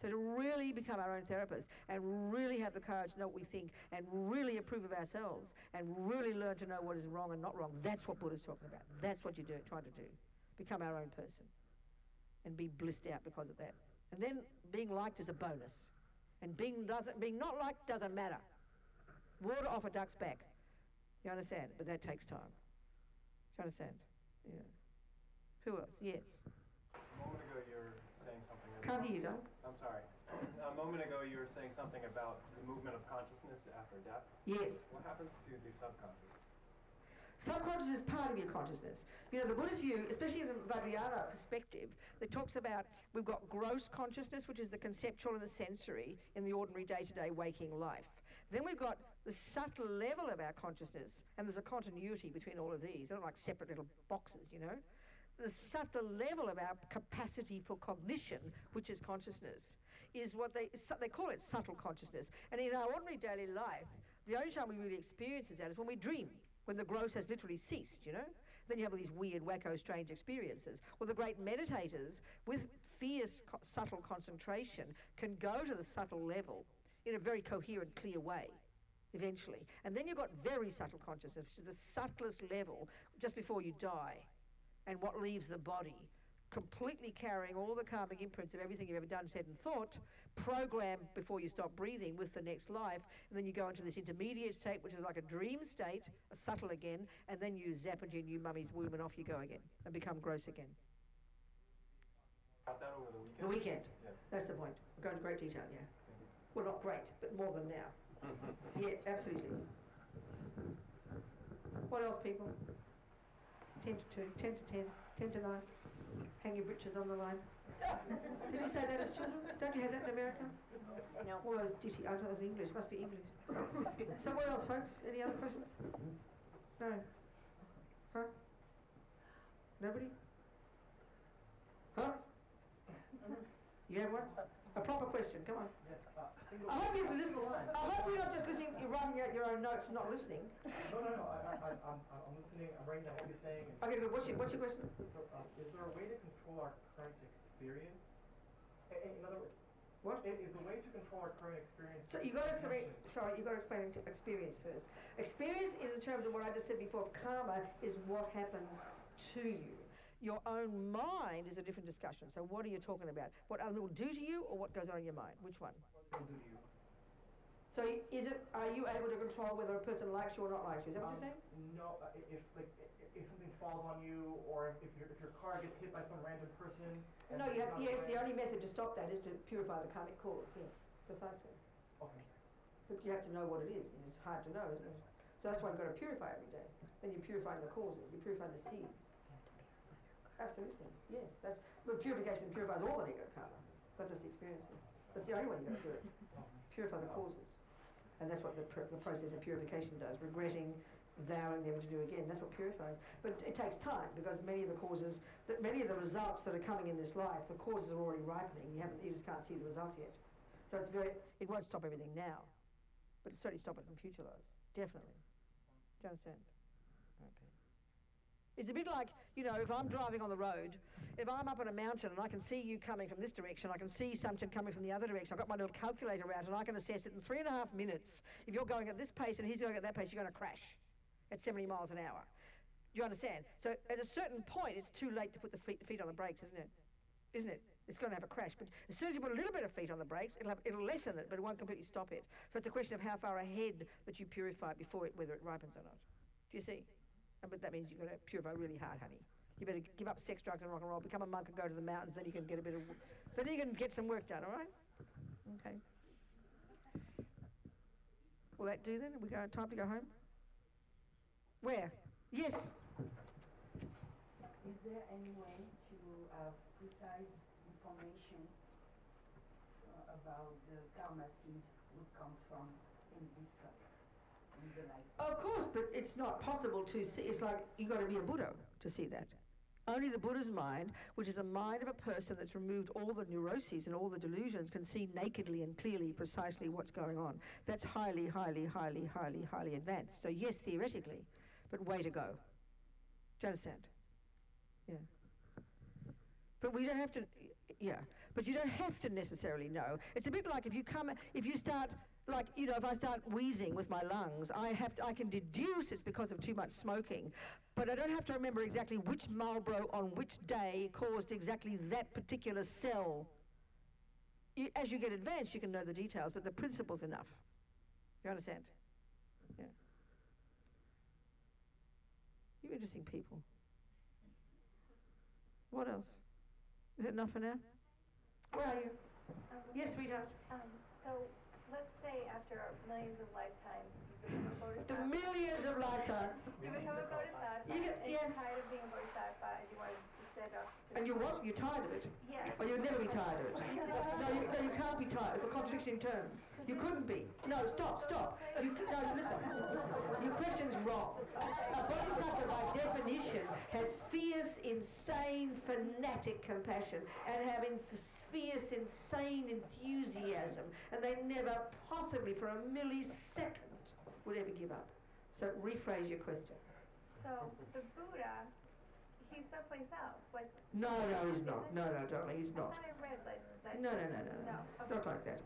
So to really become our own therapist and really have the courage to know what we think and really approve of ourselves and really learn to know what is wrong and not wrong, that's what Buddha's talking about. That's what you're trying to do. Become our own person and be blissed out because of that. And then being liked is a bonus. And being not liked doesn't matter. Water off a duck's back. You understand? But that takes time. Do you understand? Yeah. Who else? Yes. A moment ago you were saying something about... Can't hear you, Don. I'm sorry. A moment ago you were saying something about the movement of consciousness after death. Yes. What happens to the subconscious? Subconscious is part of your consciousness. You know, the Buddhist view, especially in the Vajrayana perspective, that talks about we've got gross consciousness, which is the conceptual and the sensory in the ordinary day-to-day waking life. Then we've got the subtle level of our consciousness, and there's a continuity between all of these. They're not like separate little boxes, you know. The subtle level of our capacity for cognition, which is consciousness, is what they call it subtle consciousness. And in our ordinary daily life, the only time we really experience that is when we dream, when the gross has literally ceased, you know? Then you have all these weird, wacko, strange experiences. Well, the great meditators, with fierce, subtle concentration, can go to the subtle level in a very coherent, clear way, eventually. And then you've got very subtle consciousness, which is the subtlest level just before you die, and what leaves the body, completely carrying all the karmic imprints of everything you've ever done, said and thought, programmed before you stop breathing with the next life, and then you go into this intermediate state, which is like a dream state, a subtle again, and then you zap into your new mummy's womb and off you go again, and become gross again. Got that over the weekend? The weekend. Yeah. That's the point. We'll go into great detail, yeah. Well, not great, but more than now. Yeah, absolutely. What else, people? 10 to 2, 10 to 10, 10 to 9. Hang your britches on the line. Did you say that as children? Don't you have that in America? No. All those ditty, I thought it was English, must be English. So what else, folks? Any other questions? No? Huh? Nobody? Huh? You have one? A proper question, come on. Yes, I hope you're listening. I hope you're not just listening, you're writing out your own notes and not listening. No, I'm listening, I'm writing down what you're saying. Okay, good. What's your question? So, is there a way to control our current experience? In other words, what is the way to control our current experience? So you got to explain experience first. Experience in terms of what I just said before of karma is what happens to you. Your own mind is a different discussion. So what are you talking about? What other people do to you or what goes on in your mind? Which one? What people do to you. So are you able to control whether a person likes you or not likes you? Is that what you're saying? No, if something falls on you, or if your car gets hit by some random person. No, yes, the only method to stop that is to purify the karmic cause, yes, precisely. Okay. But you have to know what it is, and it's hard to know, isn't it? So that's why you've got to purify every day. Then you're purifying the causes, you're purifying the seeds. Absolutely, yes. Purification purifies all the negative karma, not just the experiences. That's the only way you've got to do it. Purify the causes. And that's what the process of purification does, regretting, vowing never to do again. That's what purifies. But it takes time, because many of the causes, many of the results that are coming in this life, the causes are already ripening. You just can't see the result yet. So it won't stop everything now, but it'll certainly stop it in future lives, definitely. Do you understand? Okay. It's a bit like, if I'm driving on the road, if I'm up on a mountain and I can see you coming from this direction, I can see something coming from the other direction, I've got my little calculator out and I can assess it in 3.5 minutes. If you're going at this pace and he's going at that pace, you're going to crash at 70 miles an hour. Do you understand? So at a certain point, it's too late to put the feet on the brakes, isn't it? Isn't it? It's going to have a crash. But as soon as you put a little bit of feet on the brakes, it'll lessen it, but it won't completely stop it. So it's a question of how far ahead that you purify it before whether it ripens or not. Do you see? But that means you've got to purify really hard, honey. You better give up sex, drugs, and rock and roll, become a monk and go to the mountains, then you can get then you can get some work done, all right? Okay. Will that do then? Time to go home? Where? Yes? Is there any way to have precise information about the karma seed would come from in this life? Of course, but it's not possible to see. It's like you've got to be a Buddha to see that. Only the Buddha's mind, which is a mind of a person that's removed all the neuroses and all the delusions, can see nakedly and clearly precisely what's going on. That's highly, highly, highly, highly, highly advanced. So yes, theoretically, but way to go. Do you understand? Yeah. But we don't have to, but you don't have to necessarily know. It's a bit like if you start, if I start wheezing with my lungs, I can deduce it's because of too much smoking, but I don't have to remember exactly which Marlboro on which day caused exactly that particular cell. As you get advanced, you can know the details, but the principle's enough. You understand? Yeah. You interesting people. What else? Is it enough for now? Where are you? Yes, sweetheart. So let's say after millions of lifetimes, you become a bodhisattva. The millions of lifetimes. You become a bodhisattva. You're tired of being a bodhisattva, and you want to set up. And you what? You're tired of it? Yes. Or you'll never be tired of it? No, you can't be tired. It's a contradiction in terms. You couldn't be. No, stop. Listen. Your question's wrong. A bodhisattva, by definition, has fierce, insane, fanatic compassion and having fierce, insane enthusiasm, and they never possibly for a millisecond would ever give up. So rephrase your question. So the Buddha, he's someplace else. No, he's not. No, darling, he's not. I thought I read that. No. It's not like that.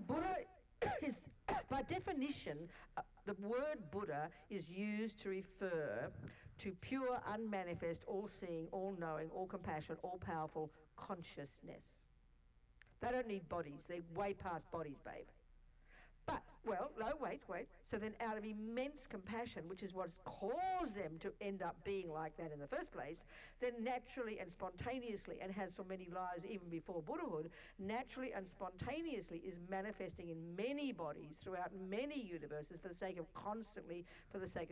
Buddha is, by definition, the word Buddha is used to refer to pure, unmanifest, all-seeing, all-knowing, all-compassionate, all-powerful consciousness. They don't need bodies. They're way past bodies, babe. But, wait. So then out of immense compassion, which is what's caused them to end up being like that in the first place, then naturally and spontaneously, and has for many lives even before Buddhahood, naturally and spontaneously is manifesting in many bodies throughout many universes for the sake of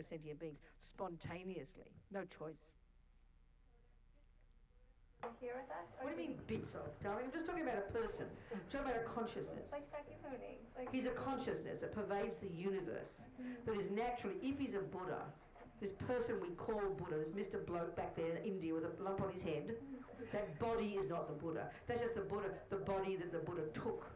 sentient beings, spontaneously. No choice. Here with us? What do you mean bits of, darling? I'm just talking about a person. I'm talking about a consciousness. Like Shakyamuni. He's a consciousness that pervades the universe, that is naturally, if he's a Buddha, this person we call Buddha, this Mr. Bloke back there in India with a lump on his head, that body is not the Buddha. That's just the body that the Buddha took.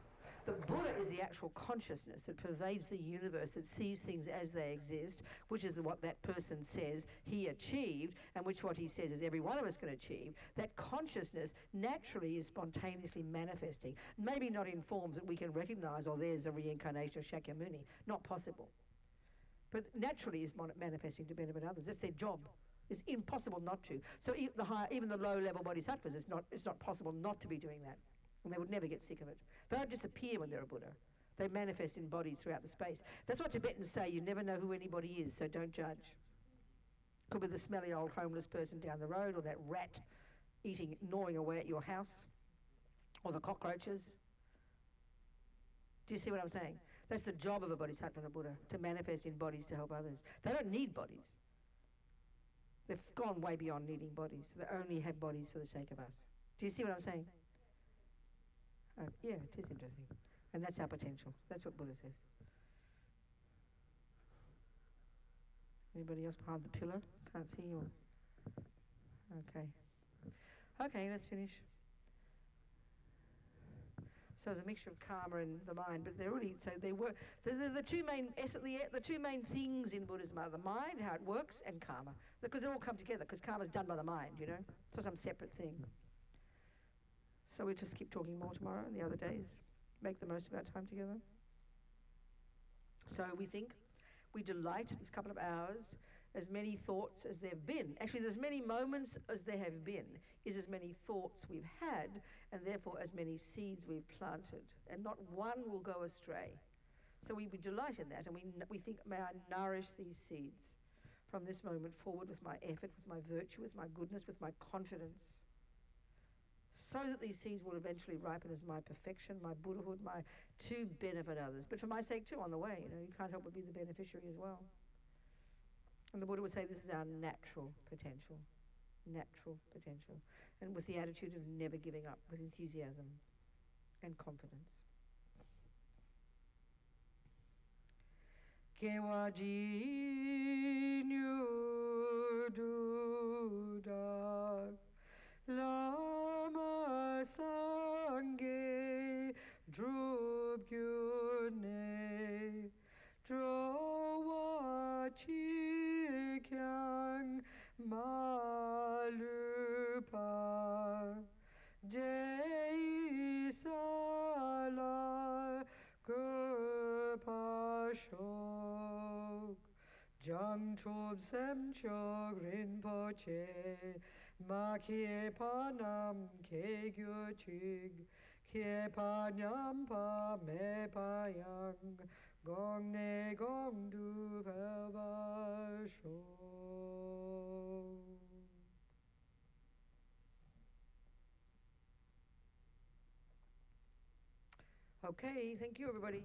The Buddha is the actual consciousness that pervades the universe, that sees things as they exist, which is what that person says he achieved, and which what he says is every one of us can achieve. That consciousness naturally is spontaneously manifesting, maybe not in forms that we can recognize, or there's a reincarnation of Shakyamuni, not possible. But naturally is manifesting to benefit others. That's their job. It's impossible not to. So even the low-level bodhisattvas, it's not possible not to be doing that. And they would never get sick of it. They don't disappear when they're a Buddha. They manifest in bodies throughout the space. That's what Tibetans say, you never know who anybody is, so don't judge. Could be the smelly old homeless person down the road, or that rat gnawing away at your house, or the cockroaches. Do you see what I'm saying? That's the job of a bodhisattva and a Buddha, to manifest in bodies to help others. They don't need bodies. They've gone way beyond needing bodies. They only have bodies for the sake of us. Do you see what I'm saying? Yeah, it is interesting. And that's our potential. That's what Buddha says. Anybody else behind the pillar? Can't see you. Okay. Okay, let's finish. So it's a mixture of karma and the mind, but they're really, so they work. The two main things in Buddhism are the mind, how it works, and karma, because they all come together. Because karma's done by the mind, you know. It's not some separate thing. So we'll just keep talking more tomorrow and the other days. Make the most of our time together. So we think, we delight this couple of hours, as many thoughts as there have been. Actually, there's many moments as there have been, is as many thoughts we've had, and therefore as many seeds we've planted. And not one will go astray. So we delight in that, and we think, may I nourish these seeds from this moment forward with my effort, with my virtue, with my goodness, with my confidence, so that these seeds will eventually ripen as my perfection, my Buddhahood, to benefit others. But for my sake too, on the way, you know, you can't help but be the beneficiary as well. And the Buddha would say this is our natural potential, and with the attitude of never giving up, with enthusiasm and confidence. Kewaji nyu duda Lama Sangye Drub Gyune Drowa Chi Kyang Malupa Dei Sala Gurpashok Jang Chob Sem Chok Rinpoche Ma Kie Panam Ke Gyo Chig Kie Panyam Pa Me Payang Gong Ne Gong Du Pelba Sho. Okay, thank you everybody.